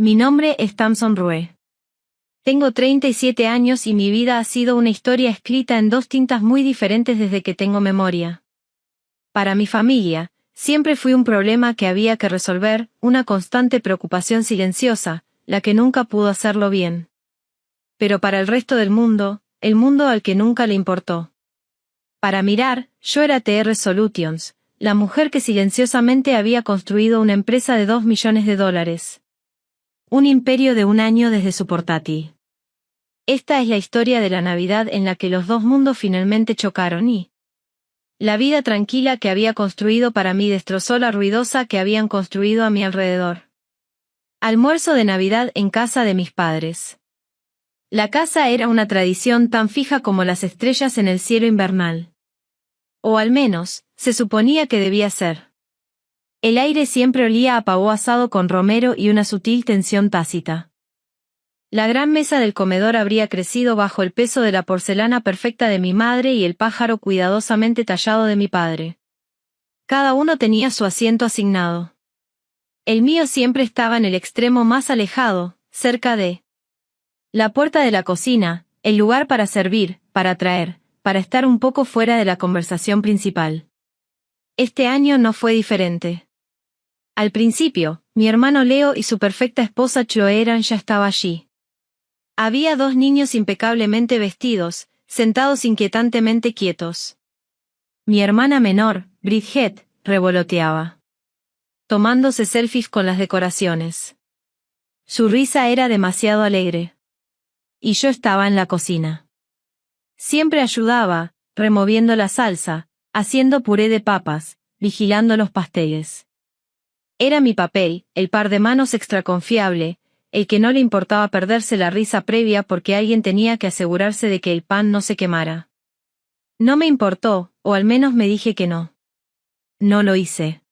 Mi nombre es Tamson Rue. Tengo 37 años y mi vida ha sido una historia escrita en dos tintas muy diferentes desde que tengo memoria. Para mi familia, siempre fui un problema que había que resolver, una constante preocupación silenciosa, la que nunca pudo hacerlo bien. Pero para el resto del mundo, el mundo al que nunca le importó. Para mirar, yo era TR Solutions, la mujer que silenciosamente había construido una empresa de $2 millones. Un imperio de un año desde su portátil. Esta es la historia de la Navidad en la que los dos mundos finalmente chocaron y la vida tranquila que había construido para mí destrozó la ruidosa que habían construido a mi alrededor. Almuerzo de Navidad en casa de mis padres. La casa era una tradición tan fija como las estrellas en el cielo invernal. O al menos, se suponía que debía ser. El aire siempre olía a pavo asado con romero y una sutil tensión tácita. La gran mesa del comedor habría crecido bajo el peso de la porcelana perfecta de mi madre y el pájaro cuidadosamente tallado de mi padre. Cada uno tenía su asiento asignado. El mío siempre estaba en el extremo más alejado, cerca de la puerta de la cocina, el lugar para servir, para traer, para estar un poco fuera de la conversación principal. Este año no fue diferente. Al principio, mi hermano Leo y su perfecta esposa Chloe ya estaba allí. Había dos niños impecablemente vestidos, sentados inquietantemente quietos. Mi hermana menor, Bridget, revoloteaba, tomándose selfies con las decoraciones. Su risa era demasiado alegre. Y yo estaba en la cocina. Siempre ayudaba, removiendo la salsa, haciendo puré de papas, vigilando los pasteles. Era mi papel, el par de manos extraconfiable, el que no le importaba perderse la risa previa porque alguien tenía que asegurarse de que el pan no se quemara. No me importó, o al menos me dije que no. No lo hice.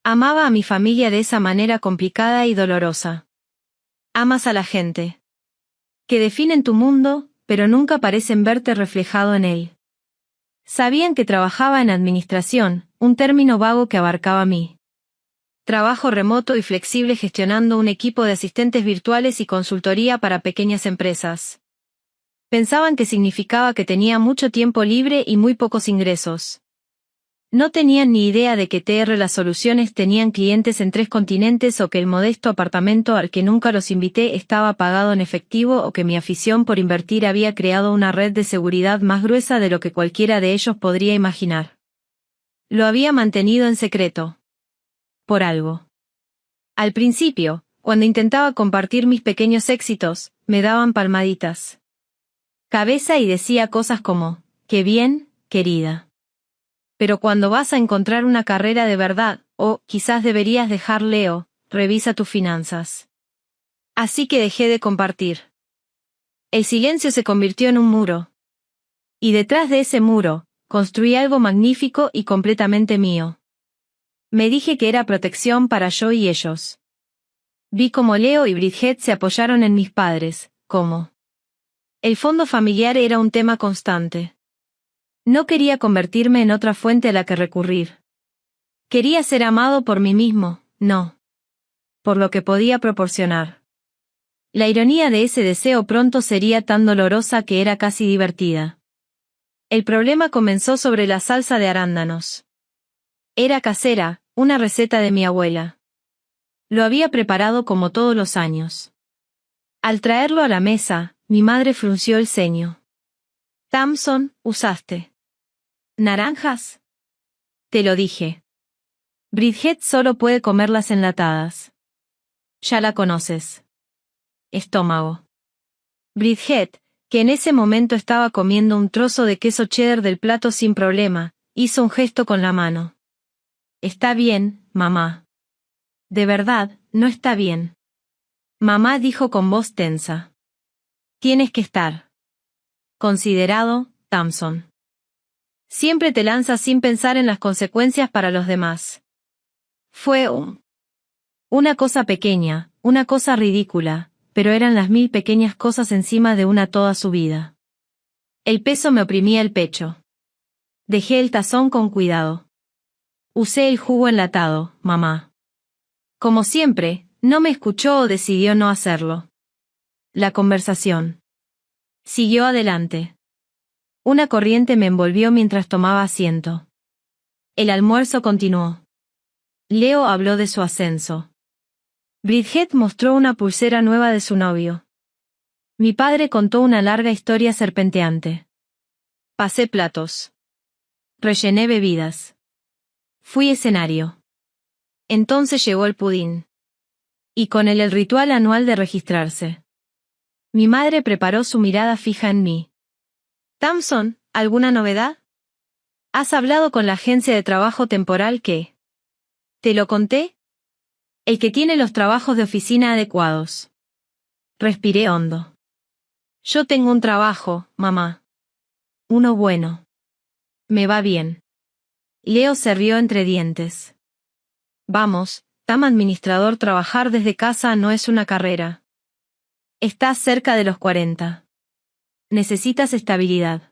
Amaba a mi familia de esa manera complicada y dolorosa. Amas a la gente que definen tu mundo, pero nunca parecen verte reflejado en él. Sabían que trabajaba en administración, un término vago que abarcaba mi trabajo remoto y flexible gestionando un equipo de asistentes virtuales y consultoría para pequeñas empresas. Pensaban que significaba que tenía mucho tiempo libre y muy pocos ingresos. No tenían ni idea de que TR Las Soluciones tenían clientes en 3 continentes o que el modesto apartamento al que nunca los invité estaba pagado en efectivo o que mi afición por invertir había creado una red de seguridad más gruesa de lo que cualquiera de ellos podría imaginar. Lo había mantenido en secreto. Por algo. Al principio, cuando intentaba compartir mis pequeños éxitos, me daban palmaditas cabeza y decía cosas como, «Qué bien, querida». Pero cuando vas a encontrar una carrera de verdad, o quizás deberías dejar Leo, revisa tus finanzas. Así que dejé de compartir. El silencio se convirtió en un muro. Y detrás de ese muro, construí algo magnífico y completamente mío. Me dije que era protección para yo y ellos. Vi cómo Leo y Bridget se apoyaron en mis padres, como el fondo familiar era un tema constante. No quería convertirme en otra fuente a la que recurrir. Quería ser amado por mí mismo, no por lo que podía proporcionar. La ironía de ese deseo pronto sería tan dolorosa que era casi divertida. El problema comenzó sobre la salsa de arándanos. Era casera, una receta de mi abuela. Lo había preparado como todos los años. Al traerlo a la mesa, mi madre frunció el ceño. «Tamson, ¿usaste naranjas?» «Te lo dije. Bridget solo puede comerlas enlatadas». «Ya la conoces». Estómago. Bridget, que en ese momento estaba comiendo un trozo de queso cheddar del plato sin problema, hizo un gesto con la mano. «Está bien, mamá». «De verdad, no está bien». Mamá dijo con voz tensa. «Tienes que estar considerado, Tamson. Siempre te lanzas sin pensar en las consecuencias para los demás». Fue una cosa pequeña, una cosa ridícula, pero eran las 1000 pequeñas cosas encima de una toda su vida. El peso me oprimía el pecho. Dejé el tazón con cuidado. «Usé el jugo enlatado, mamá». Como siempre, no me escuchó o decidió no hacerlo. La conversación siguió adelante. Una corriente me envolvió mientras tomaba asiento. El almuerzo continuó. Leo habló de su ascenso. Bridget mostró una pulsera nueva de su novio. Mi padre contó una larga historia serpenteante. Pasé platos. Rellené bebidas. Fui escenario. Entonces llegó el pudín. Y con él el ritual anual de registrarse. Mi madre preparó su mirada fija en mí. Thompson, ¿alguna novedad? ¿Has hablado con la agencia de trabajo temporal que? ¿Te lo conté? El que tiene los trabajos de oficina adecuados. Respiré hondo. Yo tengo un trabajo, mamá. Uno bueno. Me va bien. Leo se rió entre dientes. Vamos, Tam administrador, trabajar desde casa no es una carrera. Estás cerca de los 40. Necesitas estabilidad.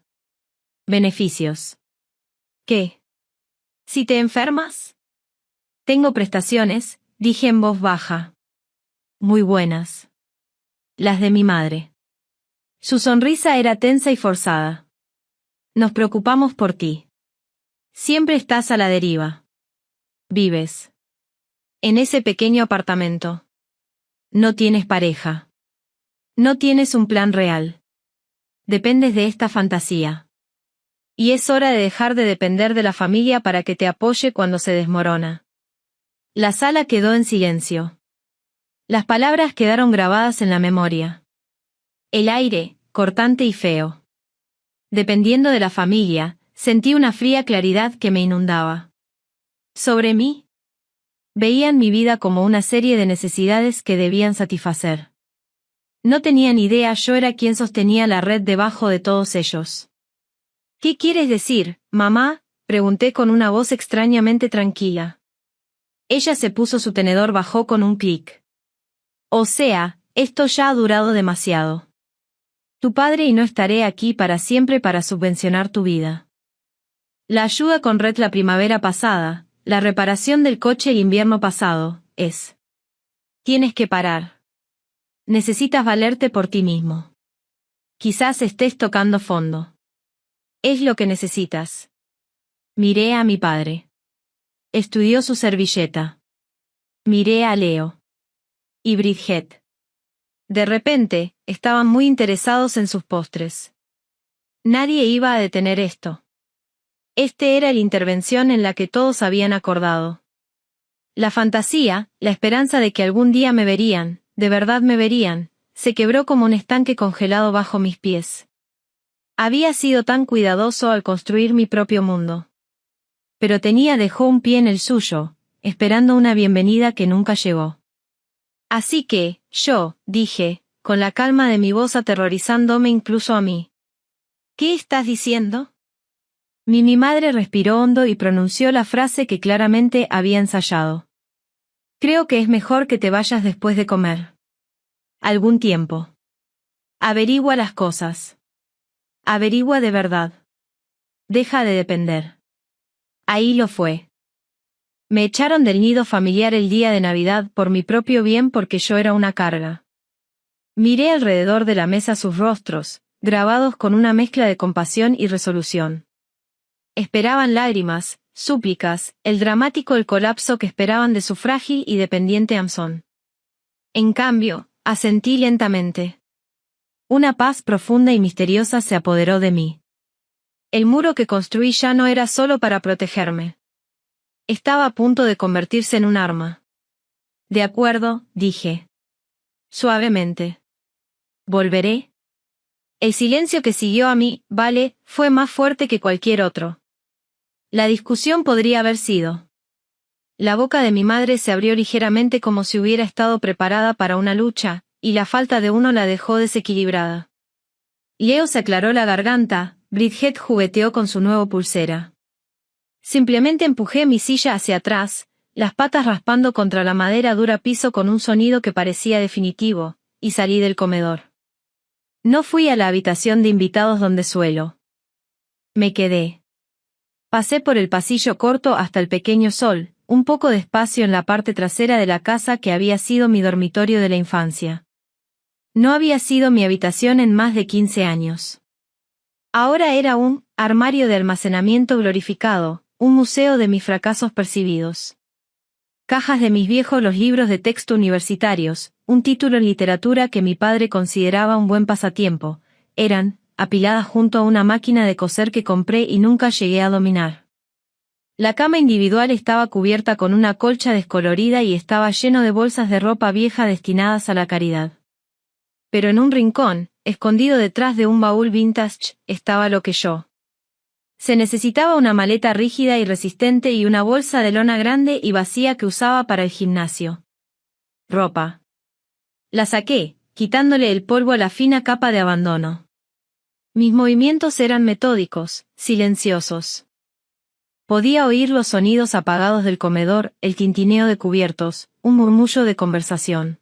Beneficios. ¿Qué? ¿Si te enfermas? Tengo prestaciones, dije en voz baja. Muy buenas. Las de mi madre. Su sonrisa era tensa y forzada. Nos preocupamos por ti. Siempre estás a la deriva. Vives en ese pequeño apartamento. No tienes pareja. No tienes un plan real. Dependes de esta fantasía. Y es hora de dejar de depender de la familia para que te apoye cuando se desmorona. La sala quedó en silencio. Las palabras quedaron grabadas en la memoria. El aire, cortante y feo. Dependiendo de la familia, sentí una fría claridad que me inundaba. Sobre mí, veían mi vida como una serie de necesidades que debían satisfacer. No tenían idea, yo era quien sostenía la red debajo de todos ellos. ¿Qué quieres decir, mamá?, pregunté con una voz extrañamente tranquila. Ella se puso su tenedor, bajó con un clic. O sea, esto ya ha durado demasiado. Tu padre y no estaré aquí para siempre para subvencionar tu vida. La ayuda con Red la primavera pasada, la reparación del coche el invierno pasado, es. Tienes que parar. Necesitas valerte por ti mismo. Quizás estés tocando fondo. Es lo que necesitas. Miré a mi padre. Estudió su servilleta. Miré a Leo. Y Bridget. De repente, estaban muy interesados en sus postres. Nadie iba a detener esto. Este era la intervención en la que todos habían acordado. La fantasía, la esperanza de que algún día me verían, de verdad me verían, se quebró como un estanque congelado bajo mis pies. Había sido tan cuidadoso al construir mi propio mundo. Pero dejó un pie en el suyo, esperando una bienvenida que nunca llegó. Así que, dije, con la calma de mi voz aterrorizándome incluso a mí. ¿Qué estás diciendo? Mi madre respiró hondo y pronunció la frase que claramente había ensayado. Creo que es mejor que te vayas después de comer. Algún tiempo. Averigua las cosas. Averigua de verdad. Deja de depender. Ahí lo fue. Me echaron del nido familiar el día de Navidad por mi propio bien porque yo era una carga. Miré alrededor de la mesa sus rostros, grabados con una mezcla de compasión y resolución. Esperaban lágrimas, súplicas, el colapso que esperaban de su frágil y dependiente Amson. En cambio, asentí lentamente. Una paz profunda y misteriosa se apoderó de mí. El muro que construí ya no era solo para protegerme. Estaba a punto de convertirse en un arma. De acuerdo, dije. Suavemente. ¿Volveré? El silencio que siguió a mí, fue más fuerte que cualquier otro. La discusión podría haber sido. La boca de mi madre se abrió ligeramente como si hubiera estado preparada para una lucha, y la falta de uno la dejó desequilibrada. Leo se aclaró la garganta, Bridget jugueteó con su nuevo pulsera. Simplemente empujé mi silla hacia atrás, las patas raspando contra la madera dura piso con un sonido que parecía definitivo, y salí del comedor. No fui a la habitación de invitados donde suelo. Me quedé. Pasé por el pasillo corto hasta el pequeño sol, un poco de espacio en la parte trasera de la casa que había sido mi dormitorio de la infancia. No había sido mi habitación en más de 15 años. Ahora era un armario de almacenamiento glorificado, un museo de mis fracasos percibidos. Cajas de mis viejos los libros de texto universitarios, un título en literatura que mi padre consideraba un buen pasatiempo, eran, apiladas junto a una máquina de coser que compré y nunca llegué a dominar. La cama individual estaba cubierta con una colcha descolorida y estaba lleno de bolsas de ropa vieja destinadas a la caridad. Pero en un rincón, escondido detrás de un baúl vintage, estaba lo que yo. Se necesitaba una maleta rígida y resistente y una bolsa de lona grande y vacía que usaba para el gimnasio. Ropa. La saqué, quitándole el polvo a la fina capa de abandono. Mis movimientos eran metódicos, silenciosos. Podía oír los sonidos apagados del comedor, el tintineo de cubiertos, un murmullo de conversación.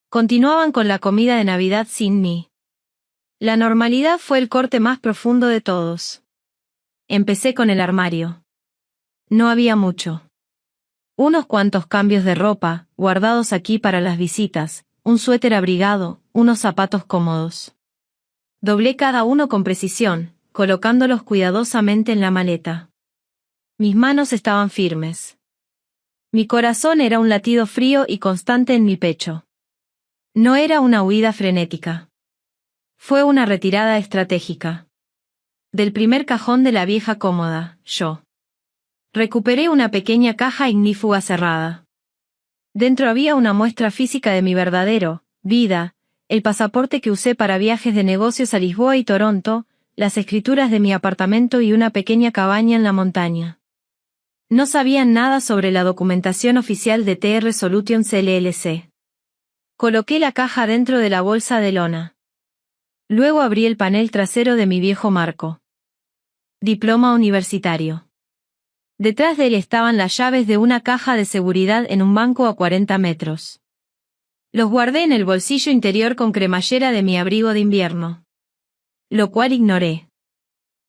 Continuaban con la comida de Navidad sin mí. La normalidad fue el corte más profundo de todos. Empecé con el armario. No había mucho. Unos cuantos cambios de ropa, guardados aquí para las visitas, un suéter abrigado, unos zapatos cómodos. Doblé cada uno con precisión, colocándolos cuidadosamente en la maleta. Mis manos estaban firmes. Mi corazón era un latido frío y constante en mi pecho. No era una huida frenética. Fue una retirada estratégica. Del primer cajón de la vieja cómoda, yo recuperé una pequeña caja ignífuga cerrada. Dentro había una muestra física de mi verdadero vida, el pasaporte que usé para viajes de negocios a Lisboa y Toronto, las escrituras de mi apartamento y una pequeña cabaña en la montaña. No sabían nada sobre la documentación oficial de TR Solutions LLC. Coloqué la caja dentro de la bolsa de lona. Luego abrí el panel trasero de mi viejo marco. Diploma universitario. Detrás de él estaban las llaves de una caja de seguridad en un banco a 40 metros. Los guardé en el bolsillo interior con cremallera de mi abrigo de invierno. Lo cual ignoré.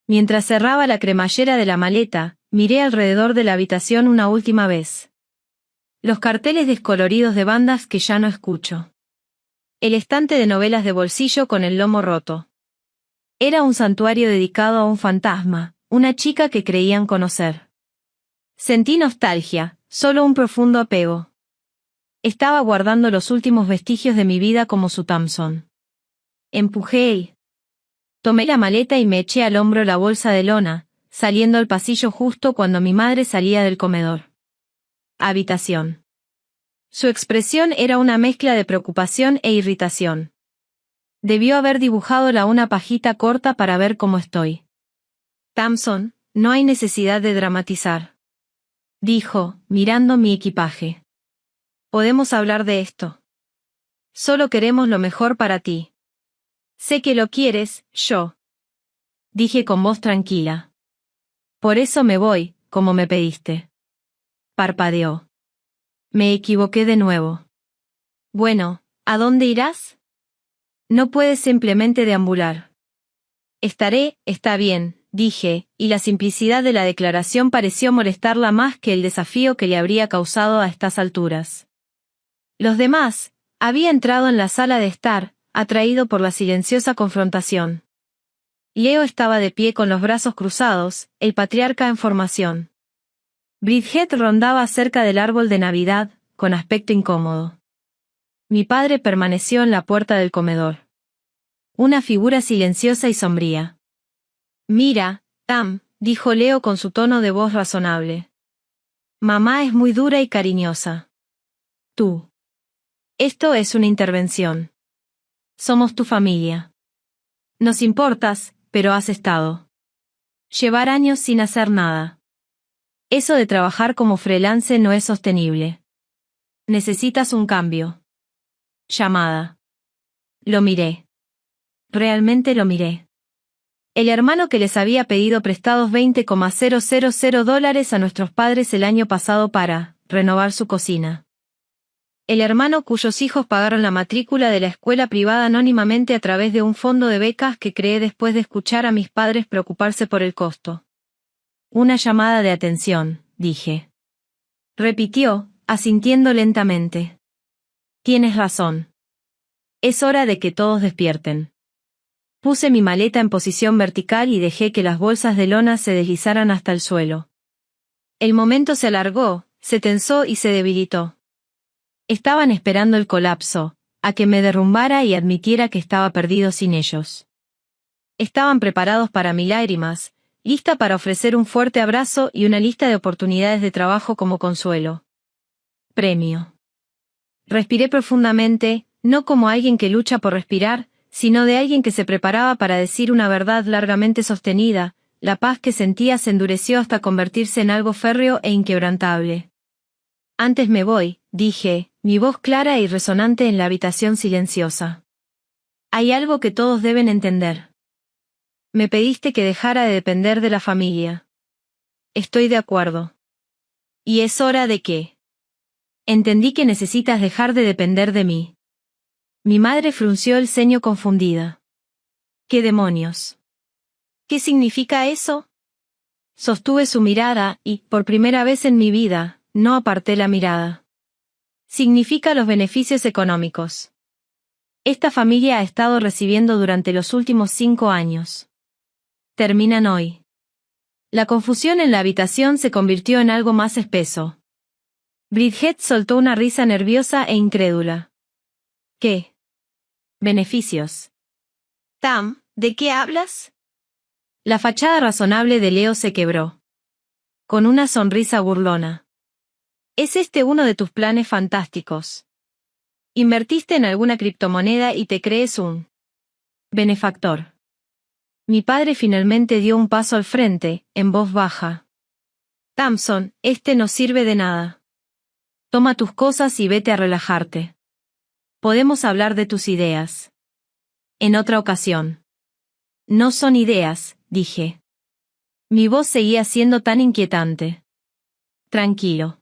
Mientras cerraba la cremallera de la maleta, miré alrededor de la habitación una última vez. Los carteles descoloridos de bandas que ya no escucho. El estante de novelas de bolsillo con el lomo roto. Era un santuario dedicado a un fantasma, una chica que creían conocer. Sentí nostalgia, solo un profundo apego. Estaba guardando los últimos vestigios de mi vida como su Thompson. Empujé y tomé la maleta y me eché al hombro la bolsa de lona, saliendo al pasillo justo cuando mi madre salía del comedor. Habitación. Su expresión era una mezcla de preocupación e irritación. Debió haber dibujado una pajita corta para ver cómo estoy. Thompson, no hay necesidad de dramatizar. Dijo, mirando mi equipaje. Podemos hablar de esto. Solo queremos lo mejor para ti. Sé que lo quieres, yo. Dije con voz tranquila. Por eso me voy, como me pediste. Parpadeó. Me equivoqué de nuevo. Bueno, ¿a dónde irás? No puedes simplemente deambular. Está bien, dije, y la simplicidad de la declaración pareció molestarla más que el desafío que le habría causado a estas alturas. Los demás, había entrado en la sala de estar, atraído por la silenciosa confrontación. Leo estaba de pie con los brazos cruzados, el patriarca en formación. Bridget rondaba cerca del árbol de Navidad, con aspecto incómodo. Mi padre permaneció en la puerta del comedor. Una figura silenciosa y sombría. Mira, Tam, dijo Leo con su tono de voz razonable. Mamá es muy dura y cariñosa. Tú. Esto es una intervención. Somos tu familia. Nos importas, pero has estado. Llevar años sin hacer nada. Eso de trabajar como freelance no es sostenible. Necesitas un cambio. Llamada. Lo miré. Realmente lo miré. El hermano que les había pedido prestados $20,000 a nuestros padres el año pasado para renovar su cocina. El hermano cuyos hijos pagaron la matrícula de la escuela privada anónimamente a través de un fondo de becas que creé después de escuchar a mis padres preocuparse por el costo. Una llamada de atención, dije. repitió, asintiendo lentamente. Tienes razón. Es hora de que todos despierten. Puse mi maleta en posición vertical y dejé que las bolsas de lona se deslizaran hasta el suelo. El momento se alargó, se tensó y se debilitó. Estaban esperando el colapso, a que me derrumbara y admitiera que estaba perdido sin ellos. Estaban preparados para mis lágrimas, lista para ofrecer un fuerte abrazo y una lista de oportunidades de trabajo como consuelo. Premio. Respiré profundamente, no como alguien que lucha por respirar, sino de alguien que se preparaba para decir una verdad largamente sostenida. La paz que sentía se endureció hasta convertirse en algo férreo e inquebrantable. Antes me voy, dije, mi voz clara y resonante en la habitación silenciosa. Hay algo que todos deben entender. Me pediste que dejara de depender de la familia. Estoy de acuerdo. Y es hora de que... Entendí que necesitas dejar de depender de mí. Mi madre frunció el ceño confundida. ¿Qué demonios? ¿Qué significa eso? Sostuve su mirada y, por primera vez en mi vida, no aparté la mirada. Significa los beneficios económicos. Esta familia ha estado recibiendo durante los últimos 5 años. Terminan hoy. La confusión en la habitación se convirtió en algo más espeso. Bridget soltó una risa nerviosa e incrédula. ¿Qué? Beneficios. Tam, ¿de qué hablas? La fachada razonable de Leo se quebró. Con una sonrisa burlona. ¿Es este uno de tus planes fantásticos? Invertiste en alguna criptomoneda y te crees un benefactor. Mi padre finalmente dio un paso al frente, en voz baja. Tamson, este no sirve de nada. Toma tus cosas y vete a relajarte. Podemos hablar de tus ideas. En otra ocasión. No son ideas, dije. Mi voz seguía siendo tan inquietante. Tranquilo.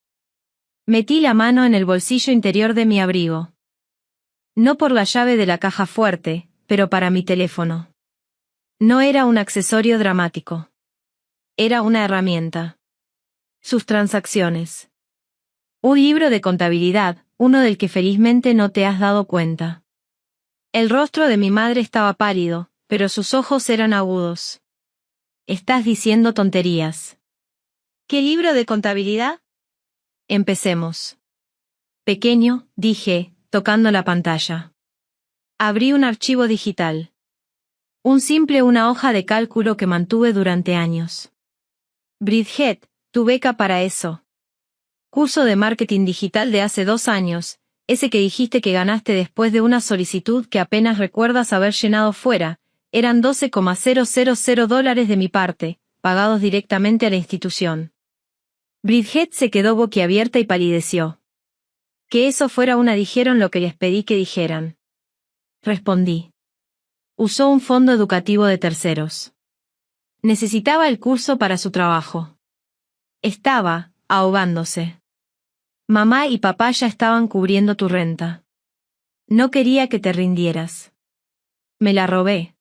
Metí la mano en el bolsillo interior de mi abrigo. No por la llave de la caja fuerte, pero para mi teléfono. No era un accesorio dramático. Era una herramienta. Sus transacciones. Un libro de contabilidad, uno del que felizmente no te has dado cuenta. El rostro de mi madre estaba pálido, pero sus ojos eran agudos. Estás diciendo tonterías. ¿Qué libro de contabilidad? Empecemos. Pequeño, dije, tocando la pantalla. Abrí un archivo digital. Una hoja de cálculo que mantuve durante años. Bridget, tu beca para eso. Curso de marketing digital de hace 2 años, ese que dijiste que ganaste después de una solicitud que apenas recuerdas haber llenado fuera, eran $12,000 de mi parte, pagados directamente a la institución. Bridget se quedó boquiabierta y palideció. Que eso fuera una dijeron lo que les pedí que dijeran. Respondí. Usó un fondo educativo de terceros. Necesitaba el curso para su trabajo. Estaba ahogándose. Mamá y papá ya estaban cubriendo tu renta. No quería que te rindieras. Me la robé.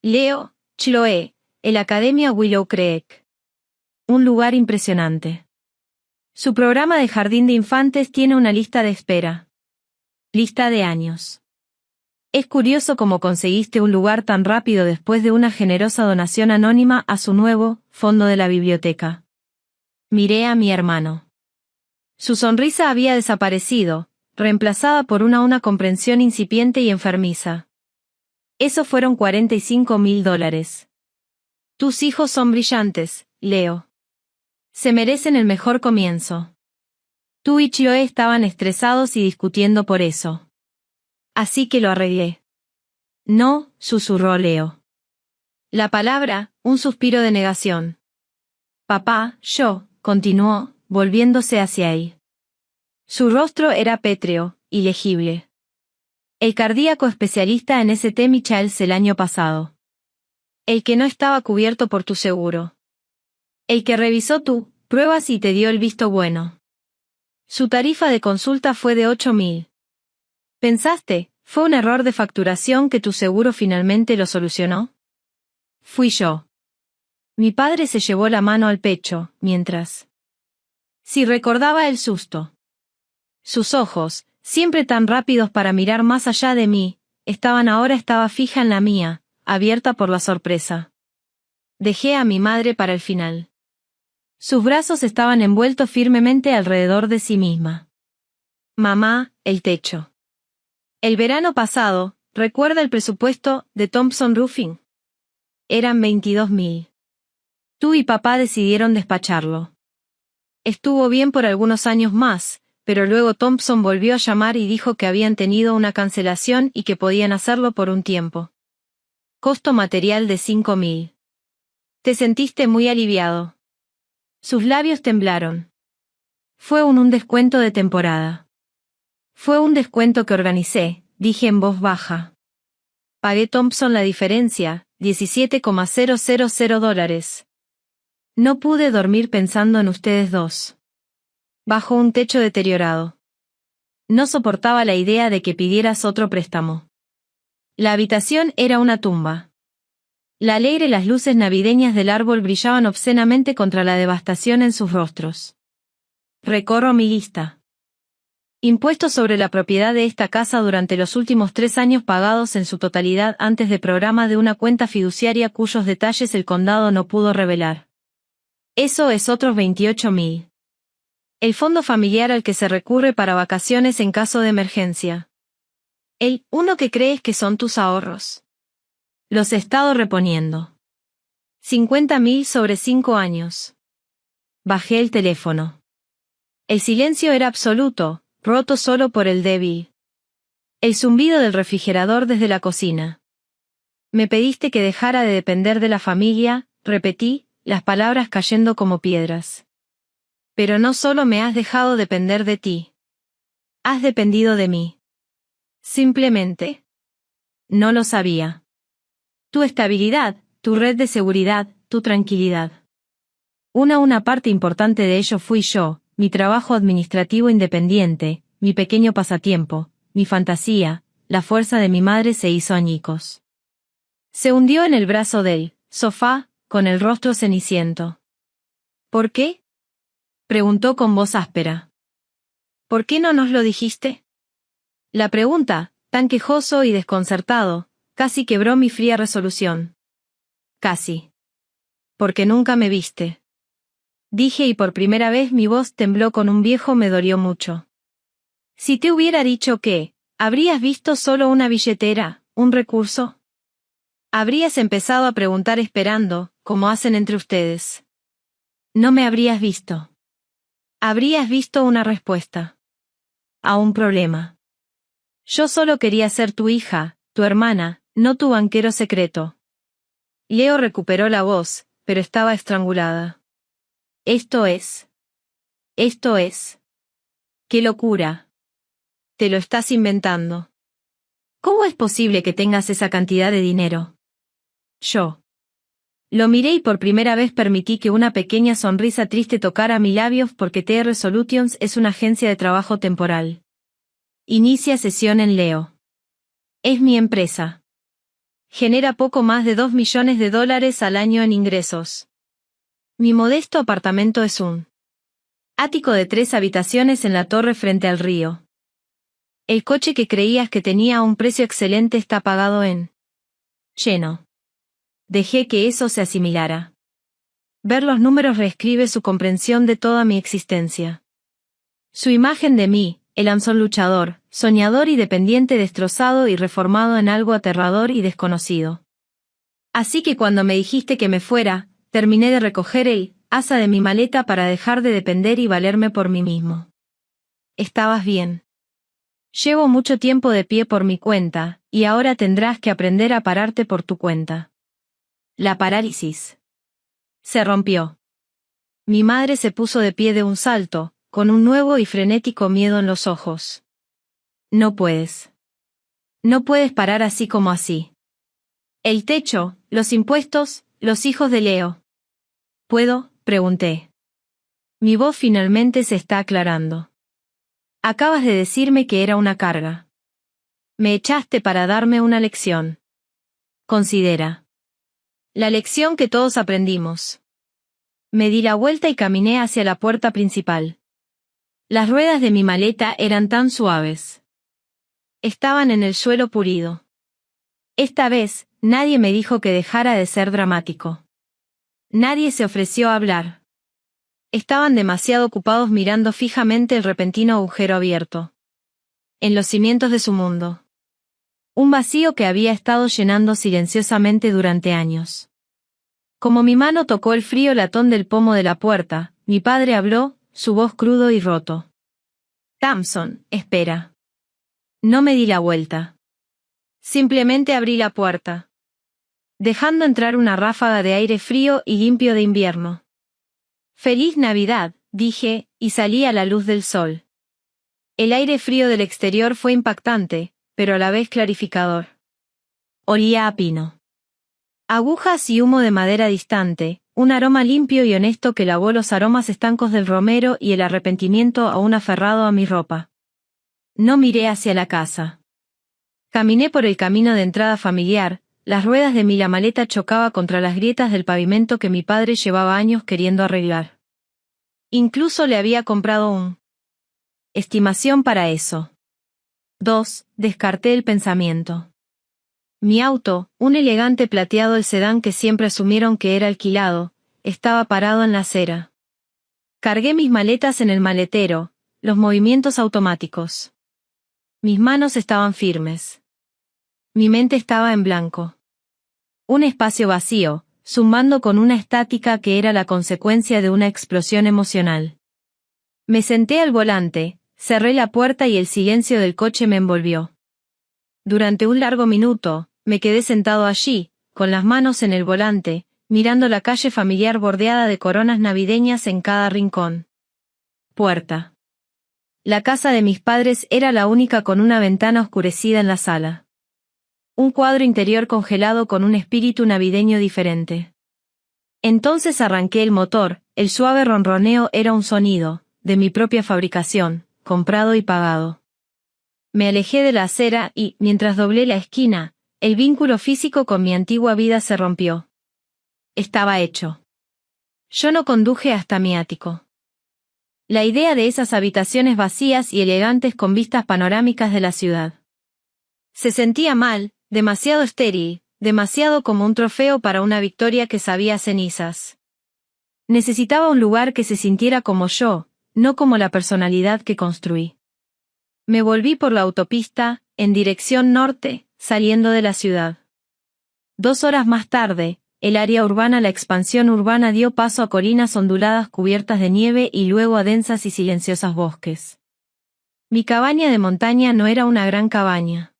Leo, Chloe, el Academia Willow Creek. Un lugar impresionante. Su programa de jardín de infantes tiene una lista de espera. Lista de años. Es curioso cómo conseguiste un lugar tan rápido después de una generosa donación anónima a su nuevo fondo de la biblioteca. Miré a mi hermano. Su sonrisa había desaparecido, reemplazada por una comprensión incipiente y enfermiza. Eso fueron $45,000. Tus hijos son brillantes, Leo. Se merecen el mejor comienzo. Tú y Chloe estaban estresados y discutiendo por eso. Así que lo arreglé. No, susurró Leo. La palabra, un suspiro de negación. Papá, continuó, volviéndose hacia él. Su rostro era pétreo, ilegible. El cardíaco especialista en ST Michaels el año pasado. El que no estaba cubierto por tu seguro. El que revisó tu pruebas y te dio el visto bueno. Su tarifa de consulta fue de $8,000. ¿Pensaste, fue un error de facturación que tu seguro finalmente lo solucionó? Fui yo. Mi padre se llevó la mano al pecho, mientras Si recordaba el susto. Sus ojos, siempre tan rápidos para mirar más allá de mí, estaba fija en la mía, abierta por la sorpresa. Dejé a mi madre para el final. Sus brazos estaban envueltos firmemente alrededor de sí misma. Mamá, el techo. El verano pasado, ¿recuerda el presupuesto de Thompson Roofing? Eran 22.000. Tú y papá decidieron despacharlo. Estuvo bien por algunos años más, pero luego Thompson volvió a llamar y dijo que habían tenido una cancelación y que podían hacerlo por un tiempo. Costo material de 5.000. Te sentiste muy aliviado. Sus labios temblaron. Fue un descuento de temporada. Fue un descuento que organicé, dije en voz baja. Pagué Thompson la diferencia, $17,000. No pude dormir pensando en ustedes dos. Bajo un techo deteriorado. No soportaba la idea de que pidieras otro préstamo. La habitación era una tumba. La alegre y las luces navideñas del árbol brillaban obscenamente contra la devastación en sus rostros. Recorro mi lista. Impuestos sobre la propiedad de esta casa durante los últimos 3 años pagados en su totalidad antes de programa de una cuenta fiduciaria cuyos detalles el condado no pudo revelar. Eso es otros 28.000. El fondo familiar al que se recurre para vacaciones en caso de emergencia. El uno que crees que son tus ahorros. Los he estado reponiendo. 50.000 sobre 5 años. Bajé el teléfono. El silencio era absoluto, roto solo por el débil. El zumbido del refrigerador desde la cocina. Me pediste que dejara de depender de la familia, repetí, las palabras cayendo como piedras. Pero no solo me has dejado depender de ti. Has dependido de mí. Simplemente. No lo sabía. Tu estabilidad, tu red de seguridad, tu tranquilidad. Una parte importante de ello fui yo, mi trabajo administrativo independiente, mi pequeño pasatiempo, mi fantasía, la fuerza de mi madre se hizo añicos. Se hundió en el brazo del sofá, con el rostro ceniciento. ¿Por qué? Preguntó con voz áspera. ¿Por qué no nos lo dijiste? La pregunta, tan quejoso y desconcertado, casi quebró mi fría resolución. Casi. Porque nunca me viste. Dije y por primera vez mi voz tembló con un viejo me dolió mucho. Si te hubiera dicho que, habrías visto solo una billetera, un recurso. Habrías empezado a preguntar esperando, como hacen entre ustedes. No me habrías visto. Habrías visto una respuesta. A un problema. Yo solo quería ser tu hija, tu hermana, no tu banquero secreto. Leo recuperó la voz, pero estaba estrangulada. Esto es. ¡Qué locura! Te lo estás inventando. ¿Cómo es posible que tengas esa cantidad de dinero? Yo. Lo miré y por primera vez permití que una pequeña sonrisa triste tocara mis labios porque TR Solutions es una agencia de trabajo temporal. Inicia sesión en Leo. Es mi empresa. Genera poco más de $2 millones al año en ingresos. Mi modesto apartamento es un ático de 3 habitaciones en la torre frente al río. El coche que creías que tenía un precio excelente está pagado en lleno. Dejé que eso se asimilara. Ver los números reescribe su comprensión de toda mi existencia. Su imagen de mí, el Anson luchador, soñador y dependiente destrozado y reformado en algo aterrador y desconocido. Así que cuando me dijiste que me fuera, terminé de recoger el asa de mi maleta para dejar de depender y valerme por mí mismo. Estabas bien. Llevo mucho tiempo de pie por mi cuenta, y ahora tendrás que aprender a pararte por tu cuenta. La parálisis. Se rompió. Mi madre se puso de pie de un salto, con un nuevo y frenético miedo en los ojos. No puedes. No puedes parar así como así. El techo, los impuestos, los hijos de Leo. ¿Puedo? Pregunté. Mi voz finalmente se está aclarando. Acabas de decirme que era una carga. Me echaste para darme una lección. Considera. La lección que todos aprendimos. Me di la vuelta y caminé hacia la puerta principal. Las ruedas de mi maleta eran tan suaves. Estaban en el suelo pulido. Esta vez, nadie me dijo que dejara de ser dramático. Nadie se ofreció a hablar. Estaban demasiado ocupados mirando fijamente el repentino agujero abierto en los cimientos de su mundo. Un vacío que había estado llenando silenciosamente durante años. Como mi mano tocó el frío latón del pomo de la puerta, mi padre habló, su voz crudo y roto. Tamson, espera. No me di la vuelta. Simplemente abrí la puerta, dejando entrar una ráfaga de aire frío y limpio de invierno. «Feliz Navidad», dije, y salí a la luz del sol. El aire frío del exterior fue impactante, pero a la vez clarificador. Olía a pino. Agujas y humo de madera distante, un aroma limpio y honesto que lavó los aromas estancos del romero y el arrepentimiento aún aferrado a mi ropa. No miré hacia la casa. Caminé por el camino de entrada familiar, las ruedas de mi maleta chocaba contra las grietas del pavimento que mi padre llevaba años queriendo arreglar. Incluso le había comprado un estimación para eso. 2. Descarté el pensamiento. Mi auto, un elegante plateado el sedán que siempre asumieron que era alquilado, estaba parado en la acera. Cargué mis maletas en el maletero, los movimientos automáticos. Mis manos estaban firmes. Mi mente estaba en blanco. Un espacio vacío, zumbando con una estática que era la consecuencia de una explosión emocional. Me senté al volante, cerré la puerta y el silencio del coche me envolvió. Durante un largo minuto, me quedé sentado allí, con las manos en el volante, mirando la calle familiar bordeada de coronas navideñas en cada rincón. Puerta. La casa de mis padres era la única con una ventana oscurecida en la sala. Un cuadro interior congelado con un espíritu navideño diferente. Entonces arranqué el motor, el suave ronroneo era un sonido, de mi propia fabricación, comprado y pagado. Me alejé de la acera y, mientras doblé la esquina, el vínculo físico con mi antigua vida se rompió. Estaba hecho. Yo no conduje hasta mi ático. La idea de esas habitaciones vacías y elegantes con vistas panorámicas de la ciudad. Se sentía mal, demasiado estéril, demasiado como un trofeo para una victoria que sabía a cenizas. Necesitaba un lugar que se sintiera como yo, no como la personalidad que construí. Me volví por la autopista, en dirección norte, saliendo de la ciudad. 2 horas más tarde, el área urbana, la expansión urbana dio paso a colinas onduladas cubiertas de nieve y luego a densas y silenciosas bosques. Mi cabaña de montaña no era una gran cabaña.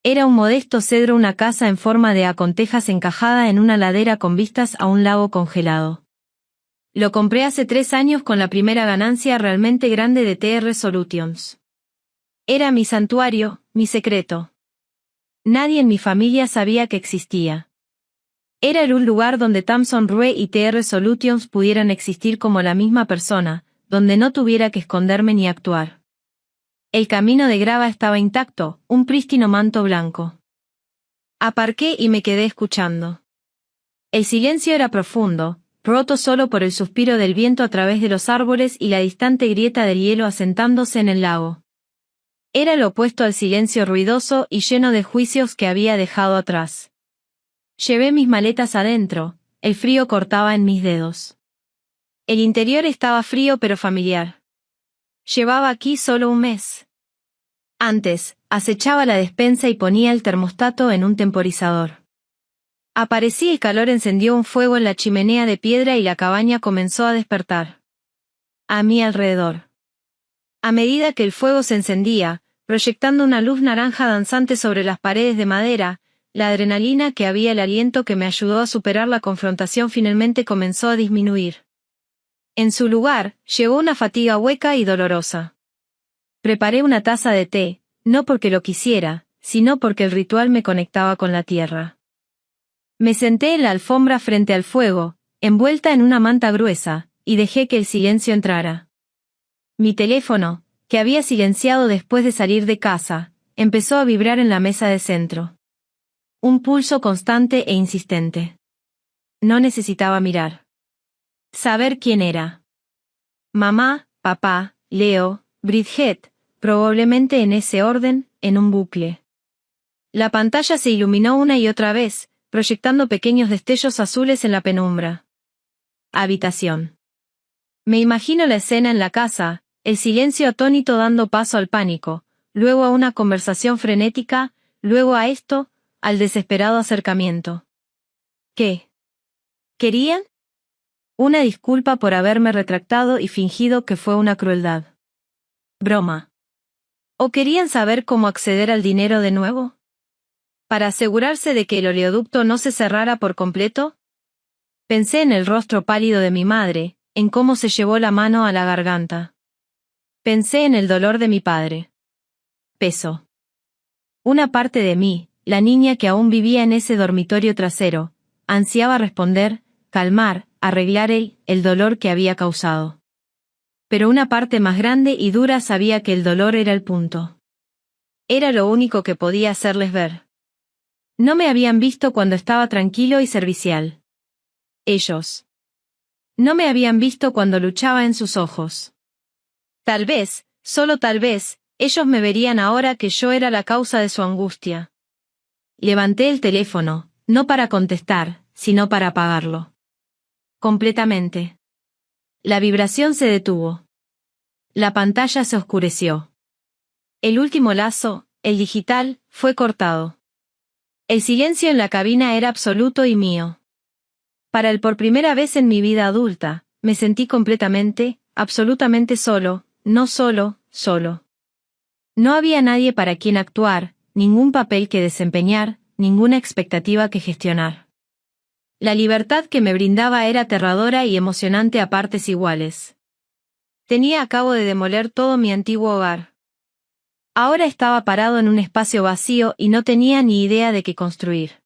Era un modesto cedro, una casa en forma de A con tejas encajada en una ladera con vistas a un lago congelado. Lo compré hace 3 años con la primera ganancia realmente grande de TR Solutions. Era mi santuario, mi secreto. Nadie en mi familia sabía que existía. Era un lugar donde Tamson Rue y TR Solutions pudieran existir como la misma persona, donde no tuviera que esconderme ni actuar. El camino de grava estaba intacto, un prístino manto blanco. Aparqué y me quedé escuchando. El silencio era profundo, roto solo por el suspiro del viento a través de los árboles y la distante grieta del hielo asentándose en el lago. Era lo opuesto al silencio ruidoso y lleno de juicios que había dejado atrás. Llevé mis maletas adentro, el frío cortaba en mis dedos. El interior estaba frío pero familiar. Llevaba aquí solo un mes. Antes, acechaba la despensa y ponía el termostato en un temporizador. Aparecí, el calor encendió un fuego en la chimenea de piedra y la cabaña comenzó a despertar. A mi alrededor. A medida que el fuego se encendía, proyectando una luz naranja danzante sobre las paredes de madera, la adrenalina que había, el aliento que me ayudó a superar la confrontación finalmente comenzó a disminuir. En su lugar, llegó una fatiga hueca y dolorosa. Preparé una taza de té, no porque lo quisiera, sino porque el ritual me conectaba con la tierra. Me senté en la alfombra frente al fuego, envuelta en una manta gruesa, y dejé que el silencio entrara. Mi teléfono, que había silenciado después de salir de casa, empezó a vibrar en la mesa de centro. Un pulso constante e insistente. No necesitaba mirar. Saber quién era. Mamá, papá, Leo, Bridget, probablemente en ese orden, en un bucle. La pantalla se iluminó una y otra vez, proyectando pequeños destellos azules en la penumbra. Habitación. Me imagino la escena en la casa, el silencio atónito dando paso al pánico, luego a una conversación frenética, luego a esto, al desesperado acercamiento. ¿Qué? ¿Querían? Una disculpa por haberme retractado y fingido que fue una crueldad. Broma. ¿O querían saber cómo acceder al dinero de nuevo? ¿Para asegurarse de que el oleoducto no se cerrara por completo? Pensé en el rostro pálido de mi madre, en cómo se llevó la mano a la garganta. Pensé en el dolor de mi padre. Peso. Una parte de mí, la niña que aún vivía en ese dormitorio trasero, ansiaba responder, calmar, arreglar el dolor que había causado. Pero una parte más grande y dura sabía que el dolor era el punto. Era lo único que podía hacerles ver. No me habían visto cuando estaba tranquilo y servicial. Ellos. No me habían visto cuando luchaba en sus ojos. Tal vez, solo tal vez, ellos me verían ahora que yo era la causa de su angustia. Levanté el teléfono, no para contestar, sino para apagarlo. Completamente. La vibración se detuvo. La pantalla se oscureció. El último lazo, el digital, fue cortado. El silencio en la cabina era absoluto y mío. Por primera vez en mi vida adulta, me sentí completamente, absolutamente solo, no solo, solo. No había nadie para quien actuar, ningún papel que desempeñar, ninguna expectativa que gestionar. La libertad que me brindaba era aterradora y emocionante a partes iguales. Tenía a cabo de demoler todo mi antiguo hogar. Ahora estaba parado en un espacio vacío y no tenía ni idea de qué construir.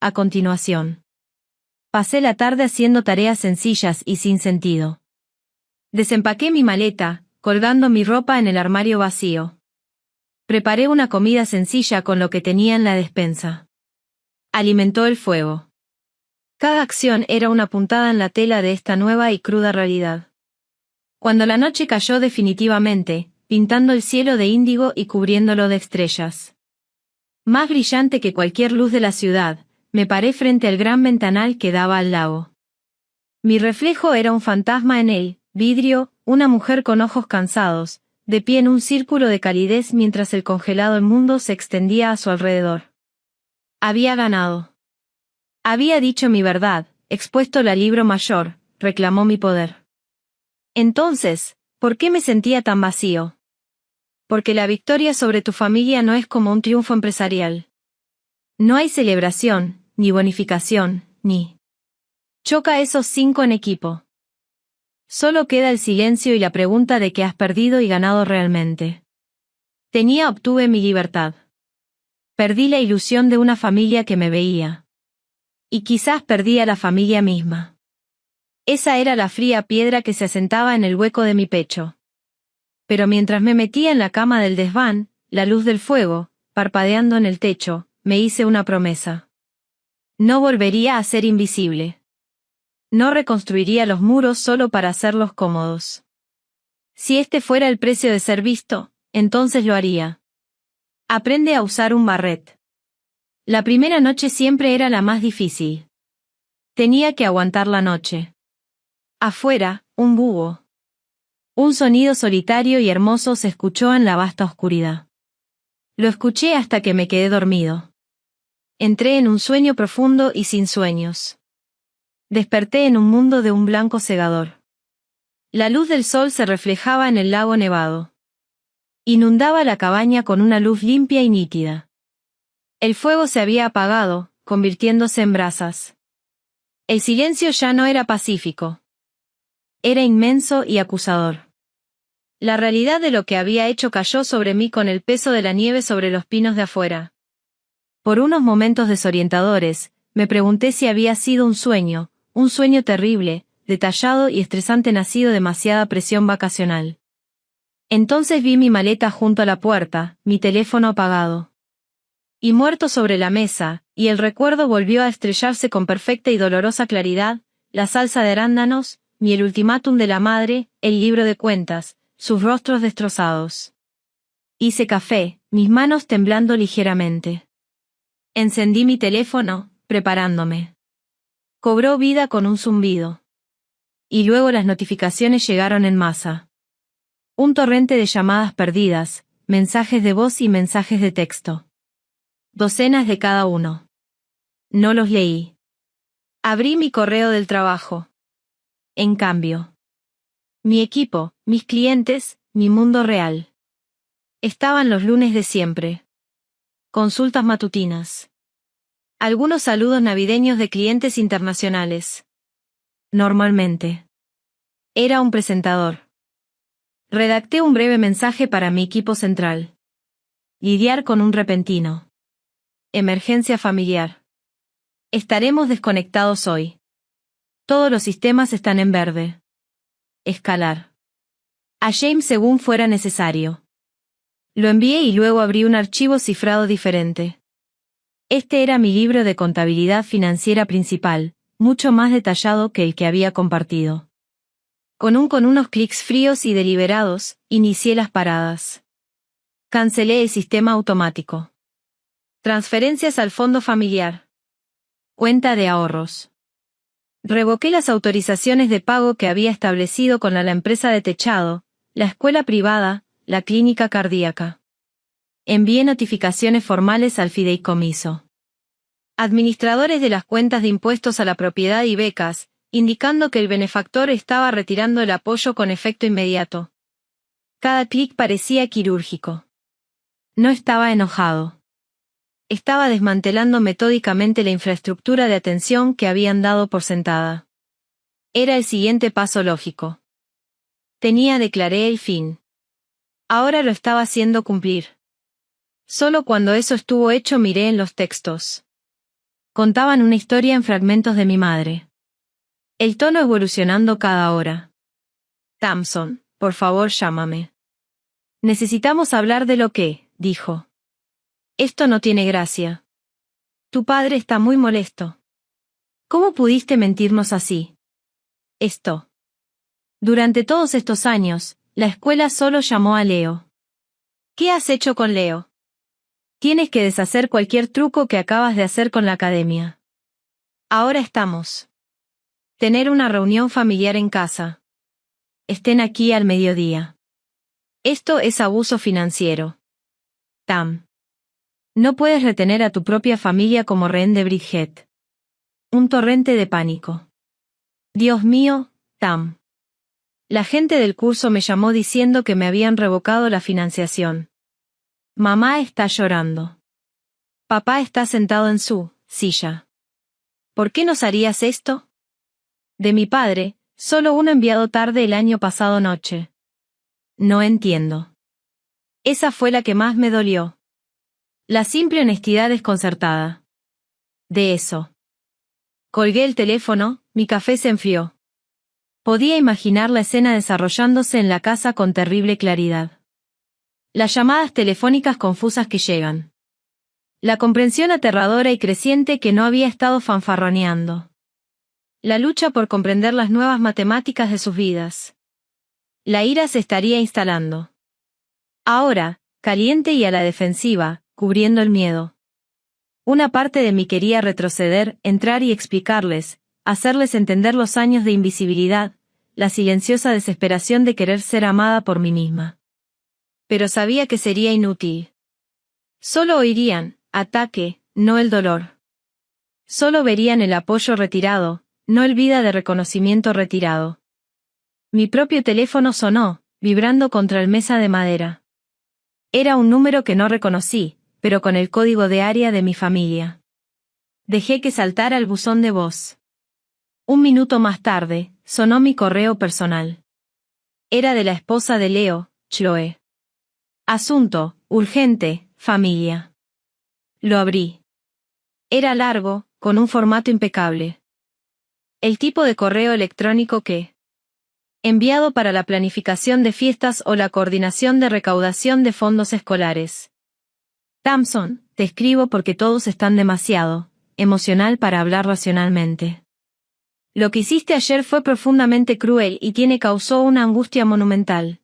A continuación. Pasé la tarde haciendo tareas sencillas y sin sentido. Desempaqué mi maleta, colgando mi ropa en el armario vacío. Preparé una comida sencilla con lo que tenía en la despensa. Alimentó el fuego. Cada acción era una puntada en la tela de esta nueva y cruda realidad. Cuando la noche cayó definitivamente, pintando el cielo de índigo y cubriéndolo de estrellas. Más brillante que cualquier luz de la ciudad, me paré frente al gran ventanal que daba al lago. Mi reflejo era un fantasma en el vidrio, una mujer con ojos cansados, de pie en un círculo de calidez mientras el congelado mundo se extendía a su alrededor. Había ganado. Había dicho mi verdad, expuesto la libro mayor, reclamó mi poder. Entonces, ¿por qué me sentía tan vacío? Porque la victoria sobre tu familia no es como un triunfo empresarial. No hay celebración, ni bonificación, ni... Choca esos 5 en equipo. Solo queda el silencio y la pregunta de qué has perdido y ganado realmente. Obtuve mi libertad. Perdí la ilusión de una familia que me veía. Y quizás perdí a la familia misma. Esa era la fría piedra que se asentaba en el hueco de mi pecho. Pero mientras me metía en la cama del desván, la luz del fuego, parpadeando en el techo, me hice una promesa. No volvería a ser invisible. No reconstruiría los muros solo para hacerlos cómodos. Si este fuera el precio de ser visto, entonces lo haría. Aprende a usar un barret. La primera noche siempre era la más difícil. Tenía que aguantar la noche. Afuera, un búho. Un sonido solitario y hermoso se escuchó en la vasta oscuridad. Lo escuché hasta que me quedé dormido. Entré en un sueño profundo y sin sueños. Desperté en un mundo de un blanco cegador. La luz del sol se reflejaba en el lago nevado. Inundaba la cabaña con una luz limpia y nítida. El fuego se había apagado, convirtiéndose en brasas. El silencio ya no era pacífico. Era inmenso y acusador. La realidad de lo que había hecho cayó sobre mí con el peso de la nieve sobre los pinos de afuera. Por unos momentos desorientadores, me pregunté si había sido un sueño terrible, detallado y estresante nacido demasiada presión vacacional. Entonces vi mi maleta junto a la puerta, mi teléfono apagado. Y muerto sobre la mesa, y el recuerdo volvió a estrellarse con perfecta y dolorosa claridad, la salsa de arándanos, el ultimátum de la madre, el libro de cuentas, sus rostros destrozados. Hice café, mis manos temblando ligeramente. Encendí mi teléfono, preparándome. Cobró vida con un zumbido. Y luego las notificaciones llegaron en masa. Un torrente de llamadas perdidas, mensajes de voz y mensajes de texto. Docenas de cada uno. No los leí. Abrí mi correo del trabajo. En cambio, mi equipo, mis clientes, mi mundo real. Estaban los lunes de siempre. Consultas matutinas. Algunos saludos navideños de clientes internacionales. Normalmente. Era un presentador. Redacté un breve mensaje para mi equipo central. Lidiar con un repentino. Emergencia familiar. Estaremos desconectados hoy. Todos los sistemas están en verde. Escalar. A James según fuera necesario. Lo envié y luego abrí un archivo cifrado diferente. Este era mi libro de contabilidad financiera principal, mucho más detallado que el que había compartido. Con unos clics fríos y deliberados, inicié las paradas. Cancelé el sistema automático. Transferencias al fondo familiar. Cuenta de ahorros. Revoqué las autorizaciones de pago que había establecido con la empresa de techado, la escuela privada, la clínica cardíaca. Envié notificaciones formales al fideicomiso. Administradores de las cuentas de impuestos a la propiedad y becas, indicando que el benefactor estaba retirando el apoyo con efecto inmediato. Cada clic parecía quirúrgico. No estaba enojado. Estaba desmantelando metódicamente la infraestructura de atención que habían dado por sentada. Era el siguiente paso lógico. Declaré el fin. Ahora lo estaba haciendo cumplir. Solo cuando eso estuvo hecho miré en los textos. Contaban una historia en fragmentos de mi madre. El tono evolucionando cada hora. Tamson, por favor llámame. Necesitamos hablar de lo que, dijo. Esto no tiene gracia. Tu padre está muy molesto. ¿Cómo pudiste mentirnos así? Esto. Durante todos estos años, la escuela solo llamó a Leo. ¿Qué has hecho con Leo? Tienes que deshacer cualquier truco que acabas de hacer con la academia. Ahora estamos. Tener una reunión familiar en casa. Estén aquí al mediodía. Esto es abuso financiero. Tam. No puedes retener a tu propia familia como rehén de Bridget. Un torrente de pánico. Dios mío, Tam. La gente del curso me llamó diciendo que me habían revocado la financiación. Mamá está llorando. Papá está sentado en su silla. ¿Por qué nos harías esto? De mi padre, solo uno enviado tarde el año pasado noche. No entiendo. Esa fue la que más me dolió. La simple honestidad desconcertada. De eso. Colgué el teléfono, mi café se enfrió. Podía imaginar la escena desarrollándose en la casa con terrible claridad. Las llamadas telefónicas confusas que llegan. La comprensión aterradora y creciente que no había estado fanfarroneando. La lucha por comprender las nuevas matemáticas de sus vidas. La ira se estaría instalando. Ahora, caliente y a la defensiva, cubriendo el miedo. Una parte de mí quería retroceder, entrar y explicarles, hacerles entender los años de invisibilidad, la silenciosa desesperación de querer ser amada por mí misma. Pero sabía que sería inútil. Solo oirían, ataque, no el dolor. Solo verían el apoyo retirado, no el vida de reconocimiento retirado. Mi propio teléfono sonó, vibrando contra el mesa de madera. Era un número que no reconocí, pero con el código de área de mi familia. Dejé que saltara el buzón de voz. Un minuto más tarde, sonó mi correo personal. Era de la esposa de Leo, Chloe. Asunto, urgente, familia. Lo abrí. Era largo, con un formato impecable. El tipo de correo electrónico que... enviado para la planificación de fiestas o la coordinación de recaudación de fondos escolares. Tamson, te escribo porque todos están demasiado emocional para hablar racionalmente. Lo que hiciste ayer fue profundamente cruel y causó una angustia monumental.